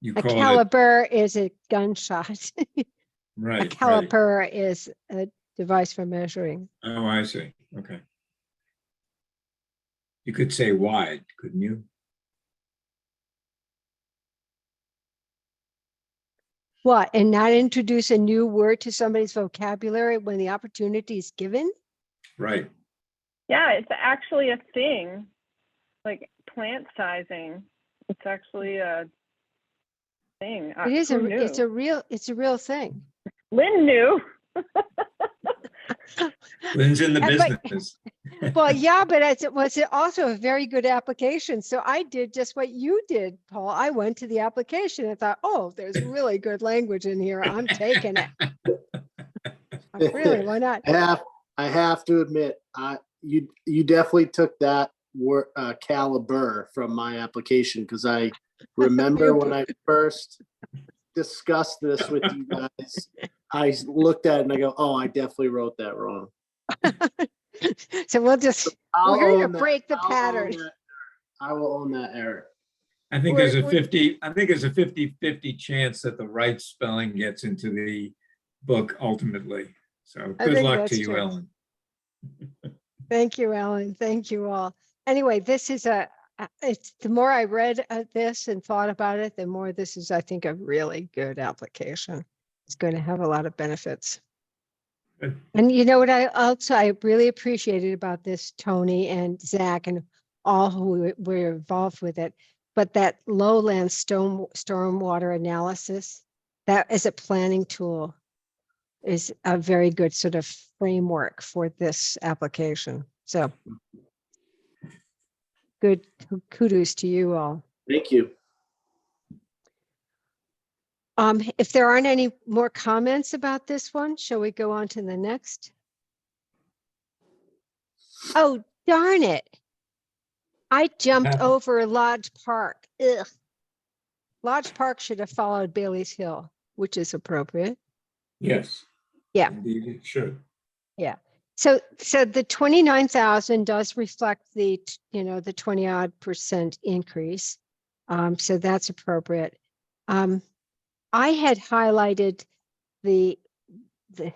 You A call it, caliber is a gunshot. A right, right. caliper is a device for measuring. Oh, I see. Okay. You could say wide, couldn't you? What, and not introduce a new word to somebody's vocabulary when the opportunity is given? Right. Yeah, it's actually a thing, like plant sizing. It's actually a thing. It is Who knew? it's a real thing. Lynn knew. Lynn's in the But- business. Well, yeah, but it was also a very good application. So I did just what you did, Paul. I went to the application and thought, oh, there's really good language in here. I'm taking it. Really, why not? I have to admit, you definitely took that word caliber from my application, because I remember when I first discussed this with you guys, I looked at it and I go, oh, I definitely wrote that wrong. So we'll just, I'll we're gonna own that. break the I'll own pattern. that. I will own that error. I think there's a We're- 50-50 chance that the right spelling gets into the book ultimately. So I good think luck that's to you, true. Ellen. Thank you, Ellen. Thank you all. Anyway, this is it's, the more I read this and thought about it, the more this is, I think, a really good application. It's going to have a lot of benefits. Good. And you know what I really appreciated about this, Tony and Zach and all who were involved with it, but that lowland stormwater analysis, that as a planning tool is a very good sort of framework for this application. So good, kudos to you all. Thank you. If there aren't any more comments about this one, shall we go on to the next? Oh, darn it. I jumped happened? over Lodge Park. Ugh. Lodge Park should have followed Bailey's Hill, which is appropriate. Yes. Yeah. Indeed, it should. Yeah. So the 29,000 does reflect the, the 20% increase. So that's appropriate. I had highlighted the, if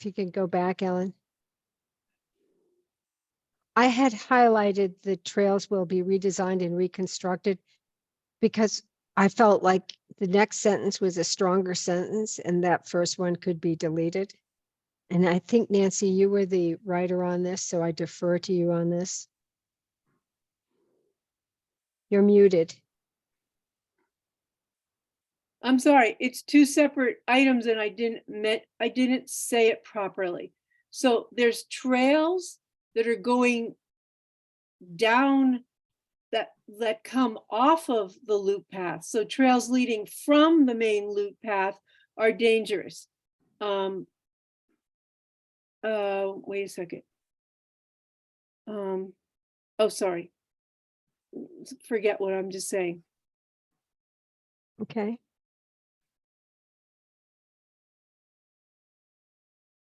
you can go back, Ellen. I had highlighted the trails will be redesigned and reconstructed because I felt like the next sentence was a stronger sentence and that first one could be deleted. And I think, Nancy, you were the writer on this, so I defer to you on this. You're muted. I'm sorry, it's two separate items and I didn't say it properly. So there's trails that are going down that come off of the loop path. So trails leading from the main loop path are dangerous. Wait a second. Oh, sorry. Forget what I'm just saying. Okay.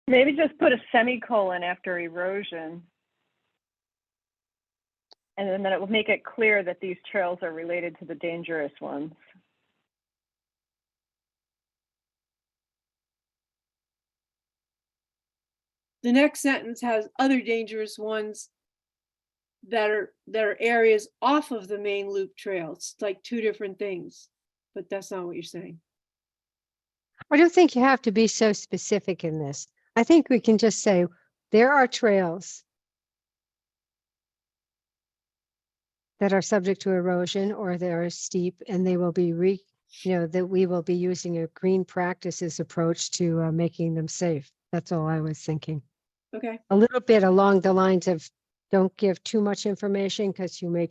Maybe just put a semicolon after erosion. And then it will make it clear that these trails are related to the dangerous ones. The next sentence has other dangerous ones that are areas off of the main loop trails. It's like two different things, but that's not what you're saying. I don't think you have to be so specific in this. I think we can just say there are trails that are subject to erosion or they are steep and they will be that we will be using a green practices approach to making them safe. That's all I was thinking. Okay. A little bit along the lines of don't give too much information because you may,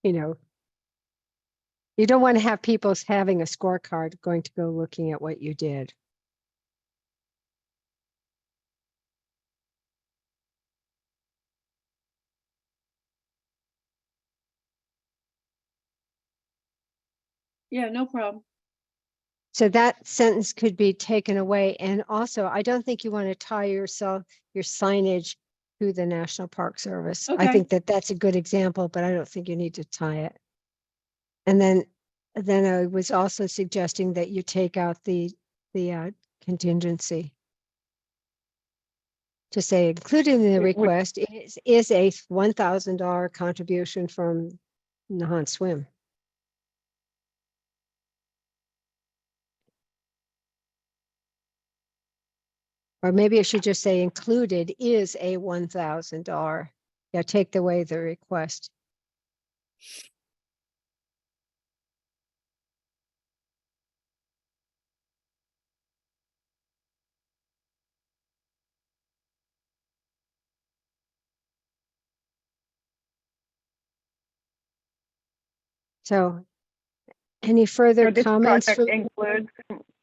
you don't want to have people having a scorecard going to go looking at what you did. Yeah, no problem. So that sentence could be taken away. And also, I don't think you want to tie your signage to the National Park Service. I Okay. think that that's a good example, but I don't think you need to tie it. And then I was also suggesting that you take out the contingency. To say, including the request is a $1,000 contribution from Nahant Swim. Or maybe I should just say included is a $1,000. Yeah, take away the request. So any further Or this comments? project includes,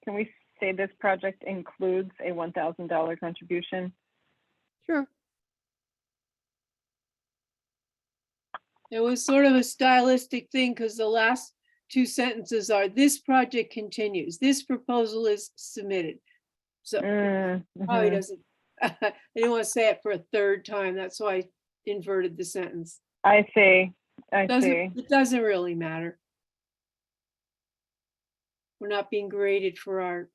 can we say this project includes a $1,000 contribution? Sure. It was sort of a stylistic thing because the last two sentences are, this project continues, this proposal is submitted. So Mm-hmm. probably doesn't, I didn't want to say it for a third time. That's why I inverted the sentence. I see. I Doesn't, see. it doesn't really matter. We're not being graded for our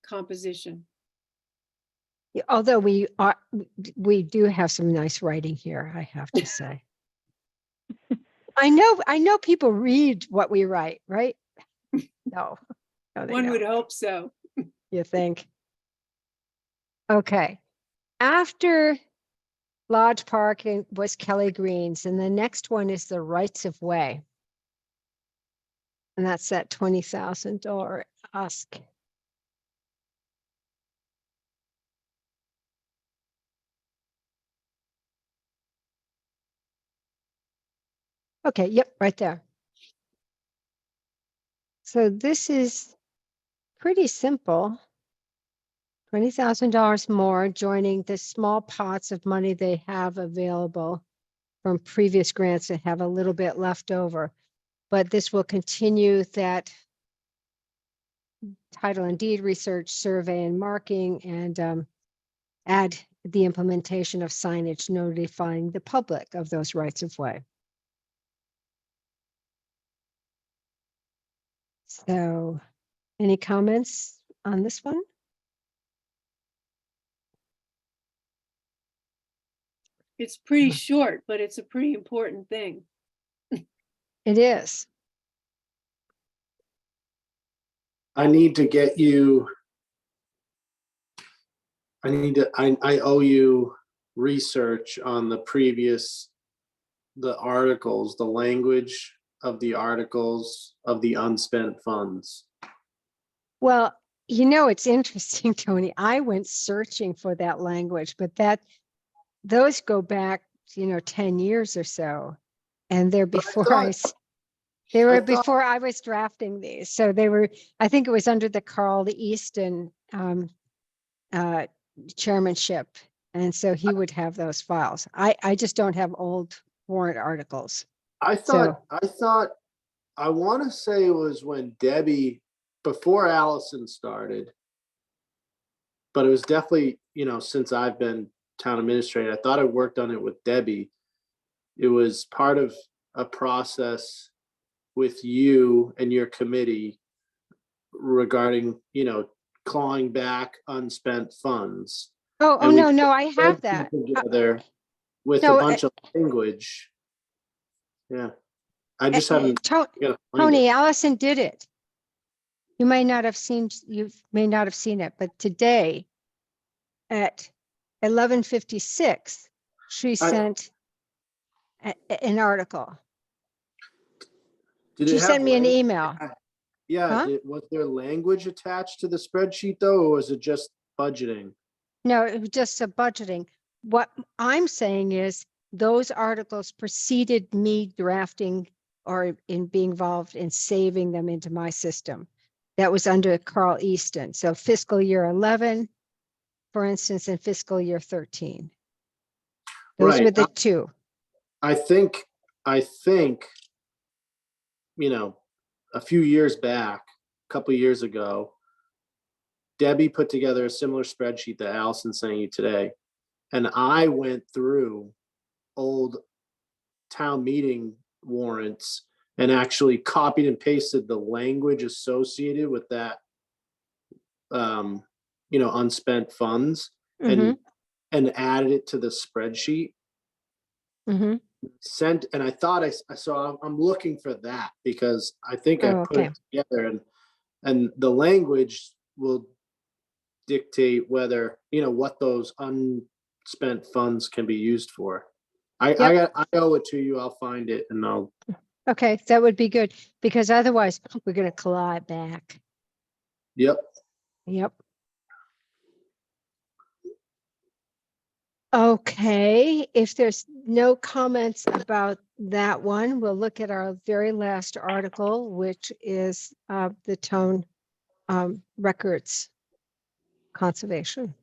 composition. Although we do have some nice writing here, I have to say. I know people read what we write, right? No, no, they One would don't. hope so. You think? Okay. After Lodge Park was Kelly Greens, and the next one is the rights of way. And that's that $20,000 ask. Okay, yep, right there. So this is pretty simple. $20,000 more, joining the small pots of money they have available from previous grants that have a little bit left over. But this will continue that title and deed research, survey and marking, and add the implementation of signage notifying the public of those rights of way. So, any comments on this one? It's pretty short, but it's a pretty important thing. It is. I need to get you. I owe you research on the articles, the language of the articles of the unspent funds. Well, you know, it's interesting, Tony. I went searching for that language, but those go back, 10 years or so. And they're before they were before I was drafting these. So they were, I think it was under the Carl Easton chairmanship. And so he would have those files. I just don't have old warrant articles. I want to say it was when Debbie, before Allison started, but it was definitely, since I've been town administrator, I thought I worked on it with Debbie. It was part of a process with you and your committee regarding, clawing back unspent funds. Oh, And we no, I put have that. together with a no, bunch of language. Yeah. I just haven't. gotta find Tony, it. Allison did it. You may not have seen it, but today at 11:56, she sent an article. Did it She have sent me an language? email. Yeah. Huh? Was there language attached to the spreadsheet though, or was it just budgeting? No, it was just a budgeting. What I'm saying is those articles preceded me drafting or in being involved in saving them into my system. That was under Carl Easton. So fiscal year 11, for instance, in fiscal year 13. Those were Right. the two. I think, a few years back, a couple of years ago, Debbie put together a similar spreadsheet that Allison's sending you today. And I went through old town meeting warrants and actually copied and pasted the language associated with that, unspent funds and added it to the spreadsheet. Mhm. And I thought I'm looking for that because I think I put it together and the language will dictate whether, what those unspent funds can be used for. I owe it to you. I'll find it and I'll. Okay, that would be good because otherwise we're going to claw it back. Yep. Yep. Okay, if there's no comments about that one, we'll look at our very last article, which is the town records conservation.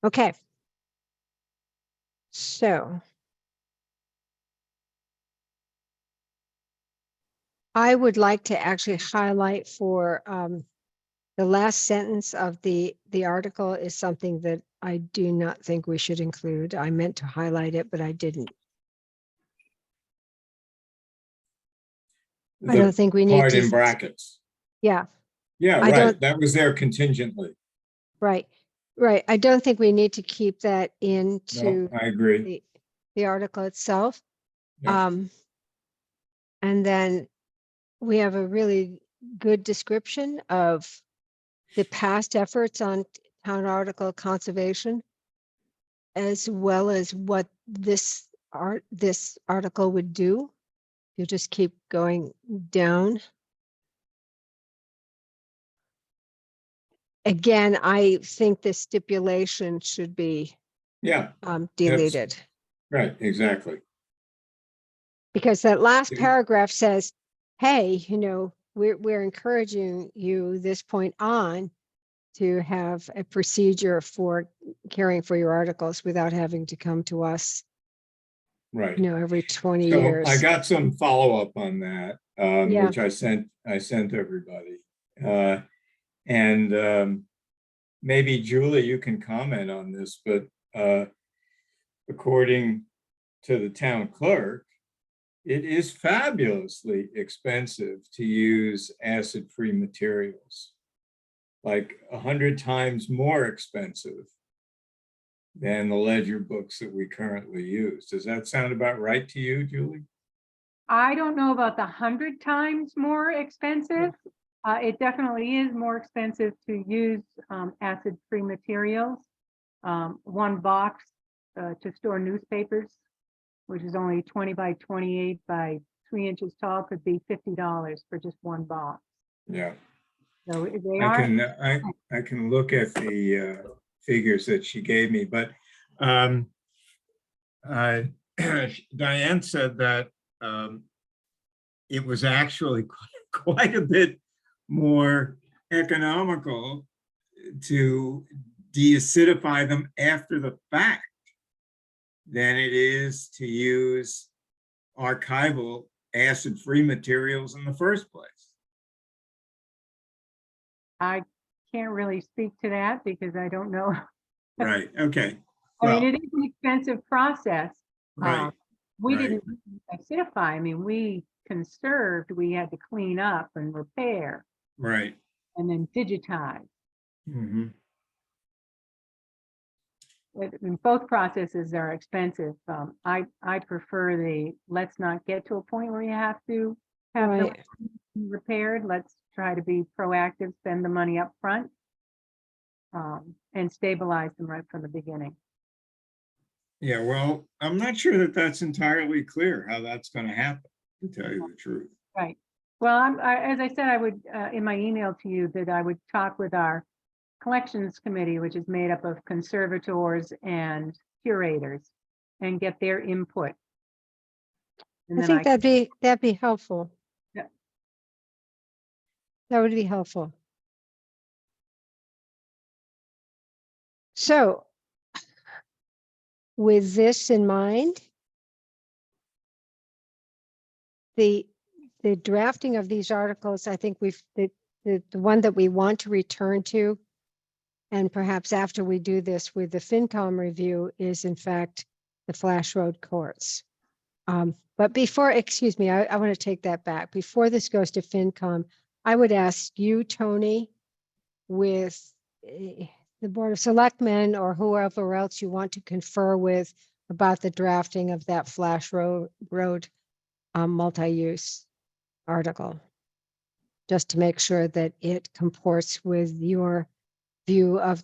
Okay. So I would like to actually highlight for the last sentence of the article is something that I do not think we should include. I meant to highlight it, but I didn't. I don't The think we need part in to, brackets. yeah, Yeah, I right. don't- That was there contingently. right, right. I don't think we need to keep that No, into I agree. the article itself. Yeah. And then we have a really good description of the past efforts on town article conservation, as well as what this article would do. You just keep going down. Again, I think the stipulation should be Yeah, deleted, right, exactly. because that last Yeah. paragraph says, hey, we're encouraging you this point on to have a procedure for caring for your articles without having to come to us, Right. every 20 So years. I got some follow-up on that, Yeah. which I sent everybody. And maybe Julie, you can comment on this, but according to the town clerk, it is fabulously expensive to use acid-free materials, like 100 times more expensive than the ledger books that we currently use. Does that sound about right to you, Julie? I don't know about the 100 times more expensive. It definitely is more expensive to use acid-free materials. One box to store newspapers, which is only 20 by 28 by 3 inches tall, could be $50 for just one box. Yeah. So they I are. can look at the figures that she gave me, but Diane said that it was actually quite a bit more economical to deacidify them after the fact than it is to use archival acid-free materials in the first place. I can't really speak to that because I don't know. Right, okay. I mean, Well, it is an expensive process. right, We right. didn't acidify. I mean, we conserved, we had to clean up and repair right. and then digitize. Mhm. And both processes are expensive. I prefer let's not get to a point where you have to have them Right. repaired. Let's try to be proactive, spend the money up front, and stabilize them right from the beginning. Yeah, well, I'm not sure that that's entirely clear how that's going to happen, to tell you the truth. Right. Well, as I said, I would, in my email to you, that I would talk with our collections committee, which is made up of conservators and curators, and get their input. And I then think that'd be helpful. Yeah. That would be helpful. So with this in mind, the drafting of these articles, I think the one that we want to return to, and perhaps after we do this with the FinCom review, is in fact the Flash Road courts. But before, excuse me, I want to take that back. Before this goes to FinCom, I would ask you, Tony, with the Board of Selectmen or whoever else you want to confer with about the drafting of that Flash Road multi-use article, just to make sure that it comports with your view of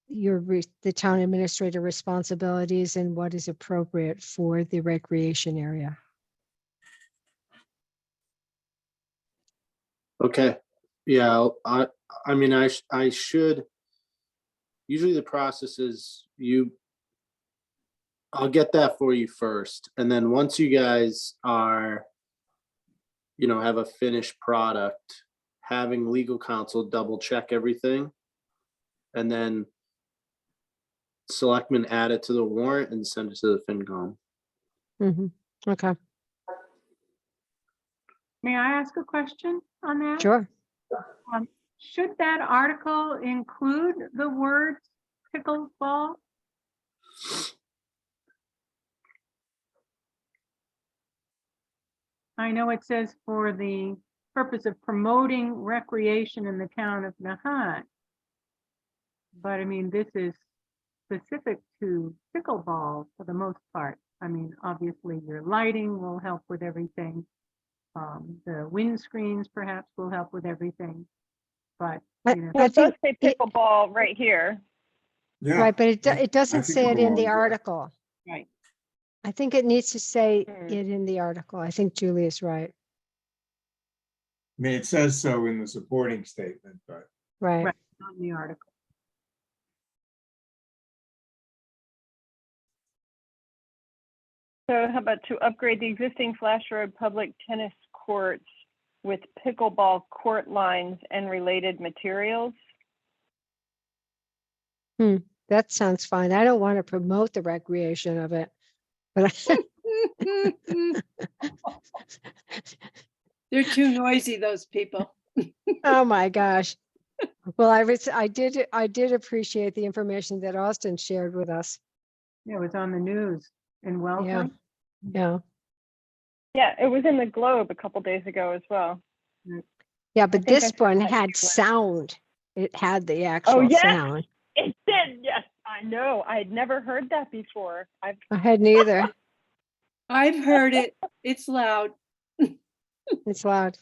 the town administrator responsibilities and what is appropriate for the recreation area. Okay, yeah, I mean, I should, usually the process is I'll get that for you first, and then once you guys are, have a finished product, having legal counsel double check everything, and then selectmen add it to the warrant and send it to the FinCom. Mhm. Okay, May I ask a question on that? sure. Should that article include the words pickleball? I know it says for the purpose of promoting recreation in the town of Nahant. But I mean, this is specific to pickleball for the most part. I mean, obviously your lighting will help with everything. The windscreens perhaps will help with everything. But, I- you know, Well, I it does think say it- pickleball right here. Yeah. Right, but I- it doesn't I think say it in pickleball the is there. article. right. I think it needs to say Hmm. it in the article. I think Julie is right. I mean, it says so in the supporting statement, but Right. Right. Not in the article. So how about to upgrade the existing Flash Road public tennis courts with pickleball court lines and related materials? That sounds fine. I don't want to promote the recreation of it. But They're too noisy, those people. oh my gosh. Well, I did appreciate the information that Austin shared with us. Yeah, it was on the news in Wellesley. Yeah. Yeah, it was in the Globe a couple days ago as well. Yeah, but think I this saw one that had too. sound. It had the actual yes. sound. It did, yes, I know. I had never heard that before. I had neither. I've heard it. It's loud. It's loud.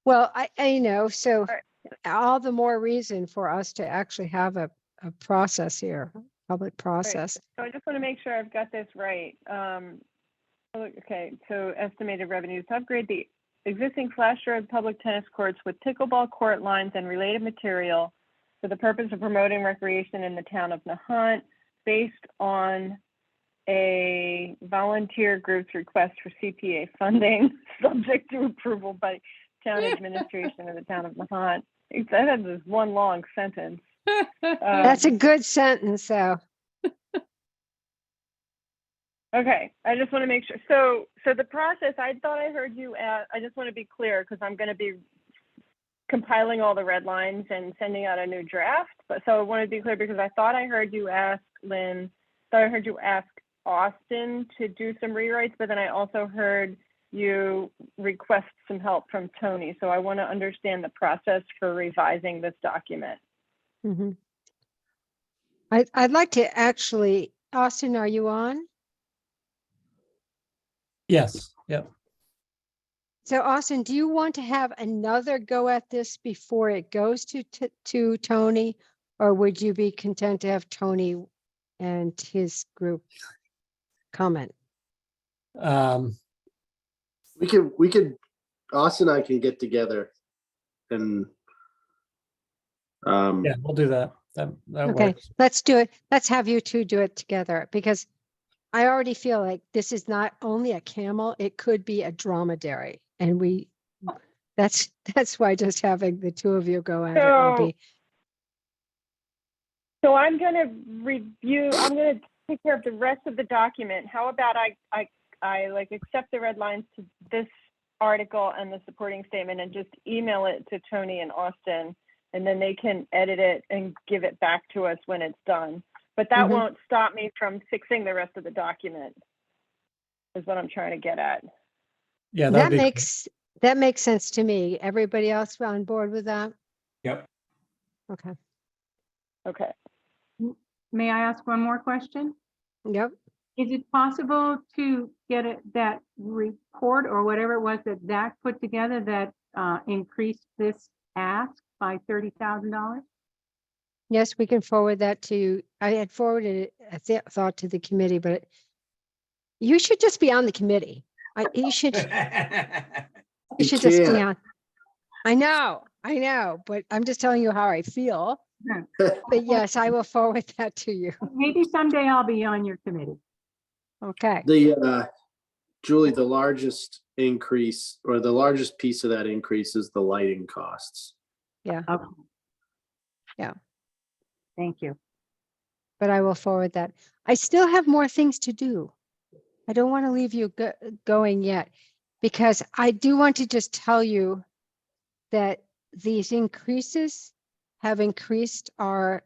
Well, I know, so right. all the more reason for us to actually have a process here, public process. So I just want to make sure I've got this right. Okay, so estimated revenues to upgrade the existing Flash Road public tennis courts with pickleball court lines and related material for the purpose of promoting recreation in the town of Nahant, based on a volunteer group's request for CPA funding, subject to approval by town administration of the town of Nahant. That had this one long sentence. That's a good sentence, though. Okay, I just want to make sure. So the process, I thought I heard you ask, I just want to be clear because I'm going to be compiling all the red lines and sending out a new draft. But so I want to be clear because I thought I heard you ask Lynn, thought I heard you ask Austin to do some rewrites, but then I also heard you request some help from Tony. So I want to understand the process for revising this document. Mhm. I'd like to actually, Austin, are you on? Yes, yep. So Austin, do you want to have another go at this before it goes to Tony? Or would you be content to have Tony and his group comment? We could, Austin and I can get together and Yeah, we'll do that. That Okay, works. let's do it. Let's have you two do it together because I already feel like this is not only a camel, it could be a dromedary. And that's why just having the two of you go at it will be. So I'm going to review, I'm going to take care of the rest of the document. How about I like accept the red lines to this article and the supporting statement and just email it to Tony and Austin, and then they can edit it and give it back to us when it's done. But that won't stop me from fixing the rest of the document, is what I'm trying to get at. Yeah, That that'd be that makes sense to me. Everybody else on board with that? yep. Okay. Okay. May I ask one more question? Yep. Is it possible to get that report or whatever it was that Zach put together that increased this ask by $30,000? Yes, we can forward that to, I had forwarded it, I thought to the committee, but you should just be on the committee. You should You just be can't. on. I know, but I'm just telling you how I feel. But yes, I will forward that to you. Maybe someday I'll be on your committee. Okay. The Julie, the largest increase or the largest piece of that increase is the lighting costs. Okay. Yeah. Thank you. but I will forward that. I still have more things to do. I don't want to leave you going yet, because I do want to just tell you that these increases have increased our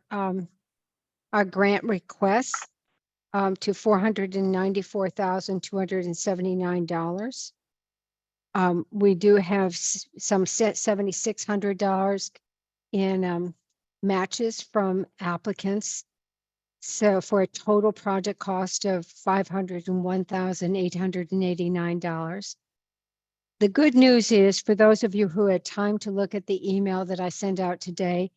grant requests to $494,279. We do have some $7,600 in matches from applicants. So for a total project cost of $501,889. The good news is, for those of you who had time to look at the email that I sent out today,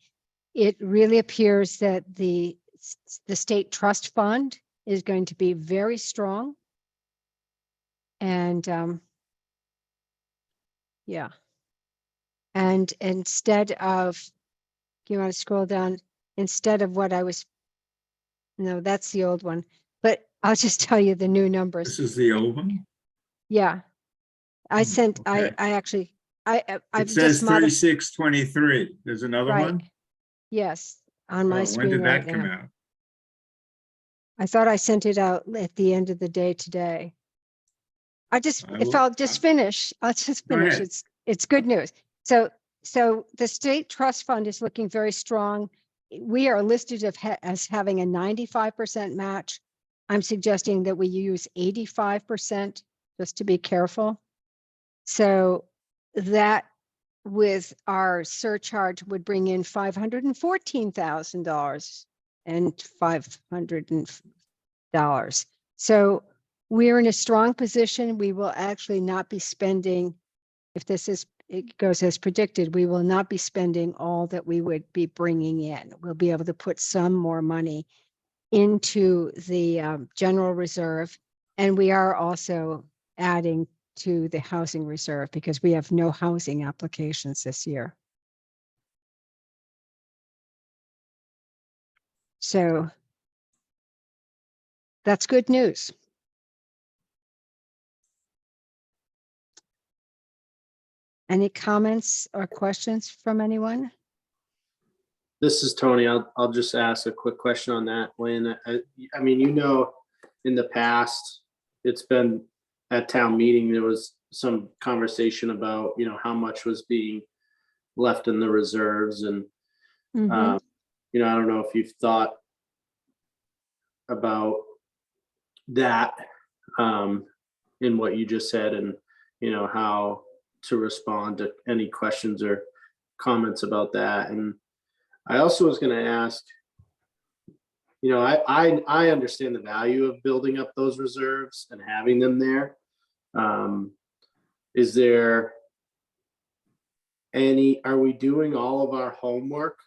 it really appears that the state trust fund is going to be very strong. And yeah. And instead of, you want to scroll down, instead of what I was, no, that's the old one, but I'll just tell you the new numbers. This is the old one? Yeah. I sent, Okay. I actually, I've It says just modified, 3623. There's another right. one? Yes, on my Oh, when screen did right that come now. out? I thought I sent it out at the end of the day today. If I'll just finish, I'll just Go finish. ahead. It's good news. So the state trust fund is looking very strong. We are listed as having a 95% match. I'm suggesting that we use 85% just to be careful. So that, with our surcharge, would bring in $514,000 and $500. So we're in a strong position. We will actually not be spending, if it goes as predicted, we will not be spending all that we would be bringing in. We'll be able to put some more money into the general reserve. And we are also adding to the housing reserve because we have no housing applications this year. So that's good news. Any comments or questions from anyone? This is Tony. I'll just ask a quick question on that. When, I mean, in the past, it's been at town meeting, there was some conversation about, how much was being left in the reserves. And, Mhm. I don't know if you've thought about that in what you just said, and, how to respond to any questions or comments about that. And I also was going to ask, I understand the value of building up those reserves and having them there. Is there are we doing all of our homework?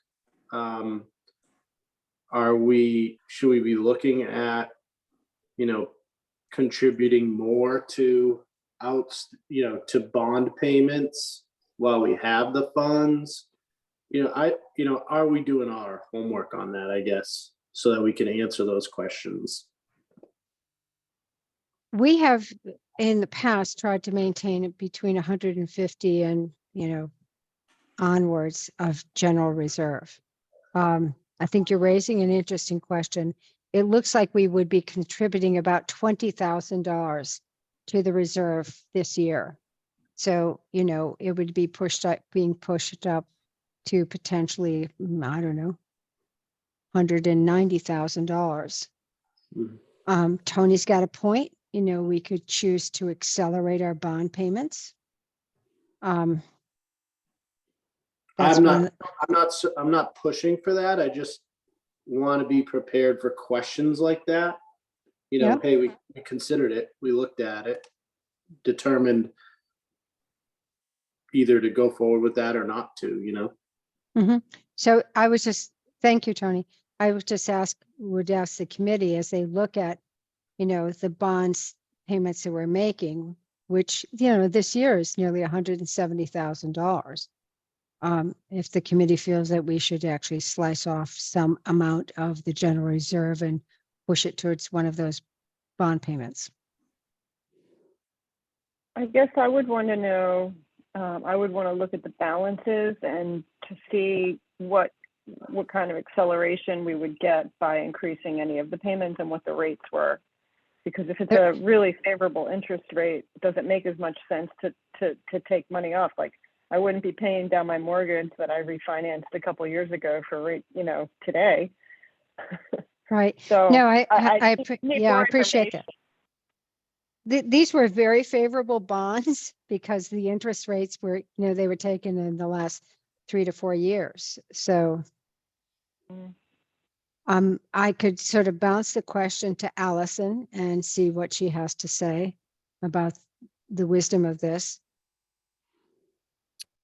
Should we be looking at, contributing more to to bond payments while we have the funds? Are we doing all our homework on that, I guess, so that we can answer those questions? We have in the past tried to maintain it between 150 and, onwards of general reserve. I think you're raising an interesting question. It looks like we would be contributing about $20,000 to the reserve this year. So, it would be being pushed up to potentially, I don't know, $190,000. Mhm. Tony's got a point. We could choose to accelerate our bond payments. That's I'm not pushing for that. I just want to be prepared for questions like that. Yep. Hey, we considered it, we looked at it, determined either to go forward with that or not to. So thank you, Tony. I would ask the committee, as they look at, the bonds payments that we're making, which, this year is nearly $170,000. If the committee feels that we should actually slice off some amount of the general reserve and push it towards one of those bond payments. I guess I would want to know, I would want to look at the balances and to see what what kind of acceleration we would get by increasing any of the payments and what the rates were. Because if it's a really favorable interest rate, does it make as much sense to take money off? Like, I wouldn't be paying down my mortgage that I refinanced a couple years ago for rate, today. Right. So No, need yeah, I more appreciate that. information. These were very favorable bonds because the interest rates were, they were taken in the last 3 to 4 years. So I could sort of bounce the question to Allison and see what she has to say about the wisdom of this.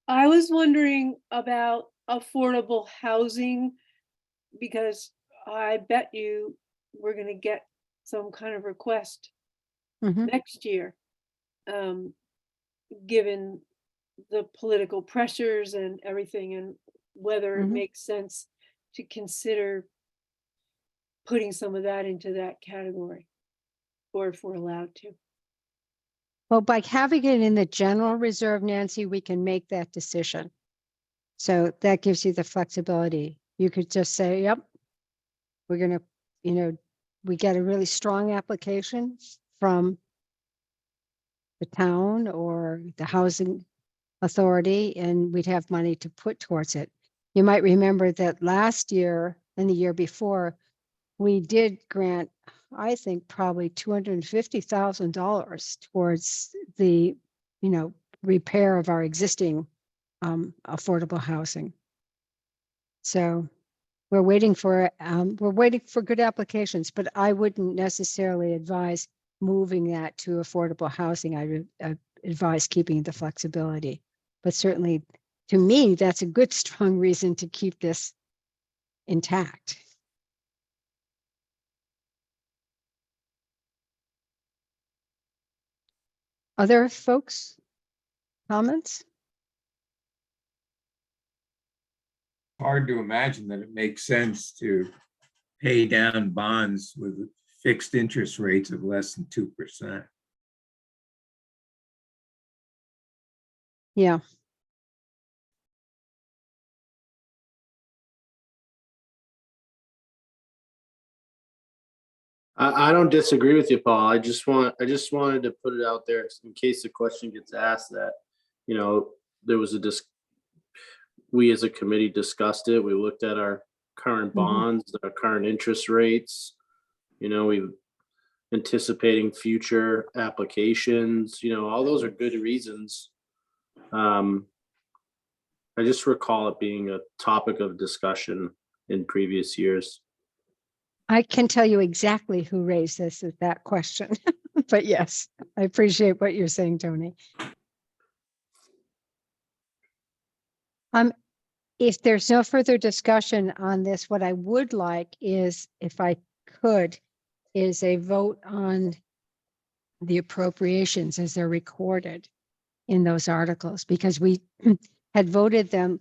I was wondering about affordable housing because I bet you we're gonna get some kind of request Mhm. next year. Given the political pressures and everything, and whether it Mhm. makes sense to consider putting some of that into that category, or if we're allowed to. Well, by having it in the general reserve, Nancy, we can make that decision. So that gives you the flexibility. You could just say, yep, we're going to, we get a really strong application from the town or the housing authority, and we'd have money to put towards it. You might remember that last year and the year before, we did grant, I think, probably $250,000 towards the, repair of our existing affordable housing. So we're waiting for good applications, but I wouldn't necessarily advise moving that to affordable housing. I would advise keeping the flexibility. But certainly, to me, that's a good, strong reason to keep this intact. Other folks, comments? Hard to imagine that it makes sense to pay down bonds with fixed interest rates of less than 2%. Yeah. I don't disagree with you, Paul. I just wanted to put it out there in case the question gets asked that, there was we as a committee discussed it. We looked at our current bonds, our current interest rates, we anticipating future applications, all those are good reasons. I just recall it being a topic of discussion in previous years. I can tell you exactly who raised that question, but yes, I appreciate what you're saying, Tony. If there's no further discussion on this, what I would like is, if I could, is a vote on the appropriations as they're recorded in those articles, because we had voted them,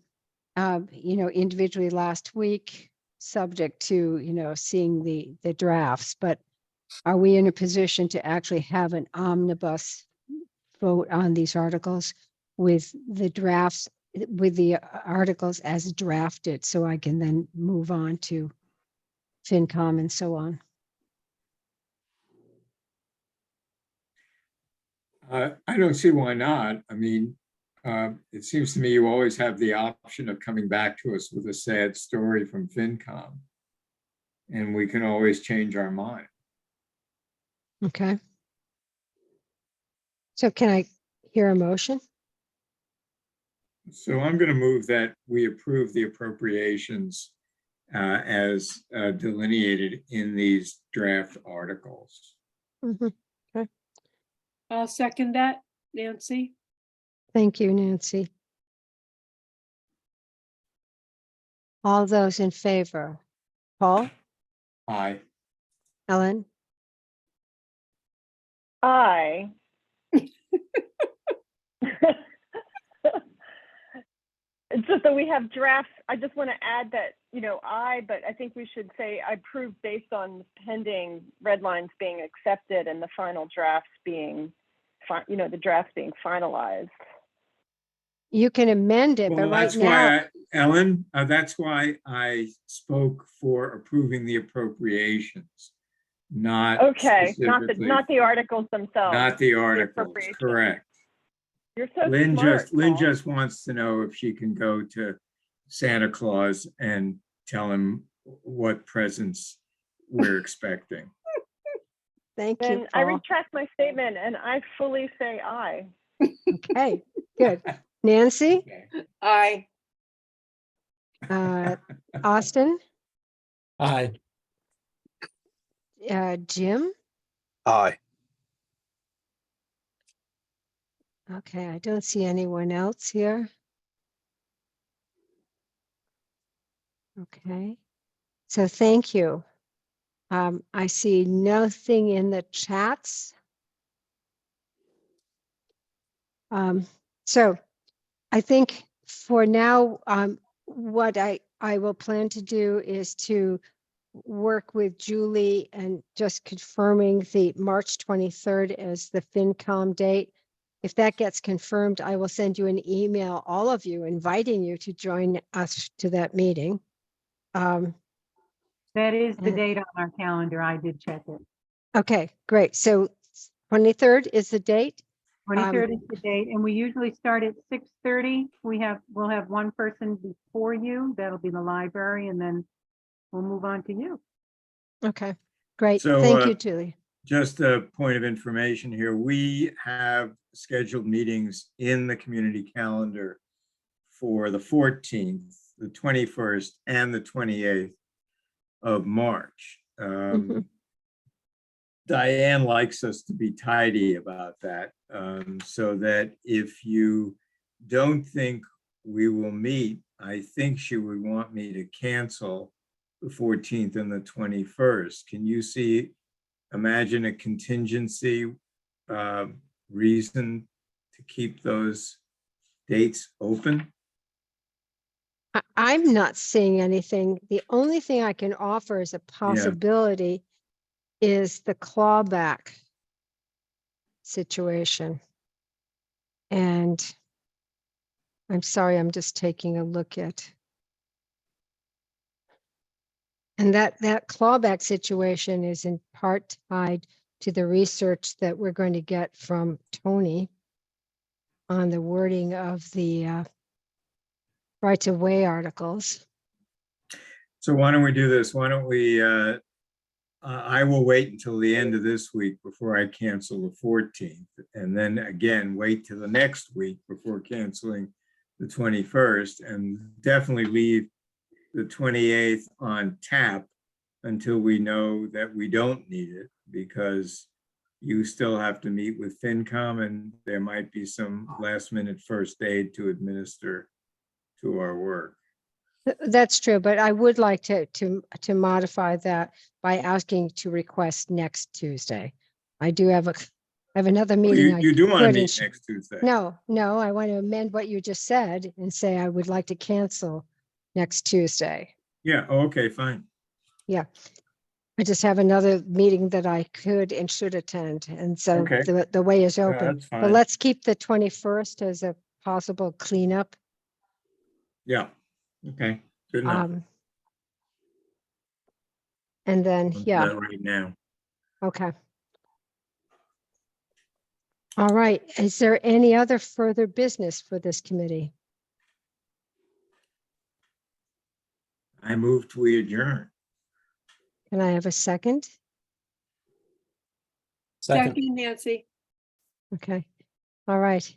individually last week, subject to, seeing the drafts, but are we in a position to actually have an omnibus vote on these articles with the drafts, with the articles as drafted, so I can then move on to FinCom and so on? I don't see why not. I mean, it seems to me you always have the option of coming back to us with a sad story from FinCom, and we can always change our mind. Okay. So can I hear a motion? So I'm going to move that we approve the appropriations as delineated in these draft articles. I'll second that, Nancy. Thank you, Nancy. All those in favor? Paul, Aye. Ellen, I it's just that we have drafts. I just want to add that, but I think we should say I approve based on pending red lines being accepted and the final drafts being, the drafts being finalized. You can amend it, but Well, right that's now, why, Ellen, that's why I spoke for approving the appropriations, not Okay, specifically, not the articles themselves. not the articles, appropriation. correct. You're so Lynn smart, Lynn Paul. just wants to know if she can go to Santa Claus and tell him what presents we're expecting. thank you, Then I Paul. retract my statement and I fully say aye. Okay, good. Nancy, Okay. Aye. Austin, Aye. Jim? Aye. Okay, I don't see anyone else here. Okay, so thank you. I see nothing in the chats. So I think for now, what I will plan to do is to work with Julie and just confirming the March 23rd as the FinCom date. If that gets confirmed, I will send you an email, all of you, inviting you to join us to that meeting. That is the And- date on our calendar. I did check it. Okay, great. So 23rd is the date. 23rd is the date, and we usually start at 6:30. We'll have one person before you. That'll be the library, and then we'll move on to you. Okay, great. So, Thank you, Julie. Just a point of information here, we have scheduled meetings in the community calendar for the 14th, the 21st, and the 28th of March. Mhm. Diane likes us to be tidy about that, so that if you don't think we will meet, I think she would want me to cancel the 14th and the 21st. Can you imagine a contingency reason to keep those dates open? I'm not seeing anything. The only thing I can offer as a possibility is the clawback situation. And I'm sorry, I'm just taking a look at. And that clawback situation is in part tied to the research that we're going to get from Tony on the wording of the rights of way articles. So why don't we do this? Why don't we, I will wait until the end of this week before I cancel the 14th. And then again, wait till the next week before canceling the 21st, and definitely leave the 28th on tap until we know that we don't need it, because you still have to meet with FinCom and there might be some last minute first aid to administer to our work. That's true, but I would like to modify that by asking to request next Tuesday. I have another meeting. You do want to could meet and sh- next Tuesday? No, I want to amend what you just said and say I would like to cancel next Tuesday. Yeah, oh, okay, fine. I just have another meeting that I could and should attend, and so Okay. the way is open. That's But fine. let's keep the 21st as a possible cleanup. Yeah, okay, good enough. And then, I'll do yeah, that right now. okay. All right, is there any other further business for this committee? I move we adjourn. Can I have a second? Second. Second, Nancy. Okay, all right.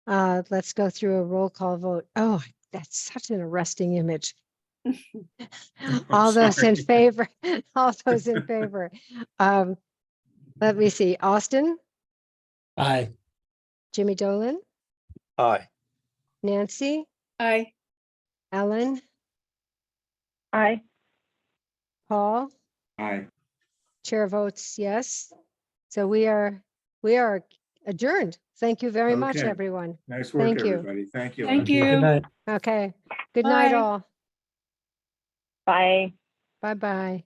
Let's go through a roll call vote. Oh, that's such an arresting image. All those in sorry. favor, all those in favor. Let me see, Austin, Aye. Jimmy Dolan, Aye. Nancy, Aye. Ellen, Aye. Paul, Aye. chair votes yes. So we are adjourned. Thank you very much, Okay. everyone. Nice work, Thank you. everybody. Thank you. Thank Ellen. you. Good night. Okay, good night Bye. all. Bye. Bye-bye.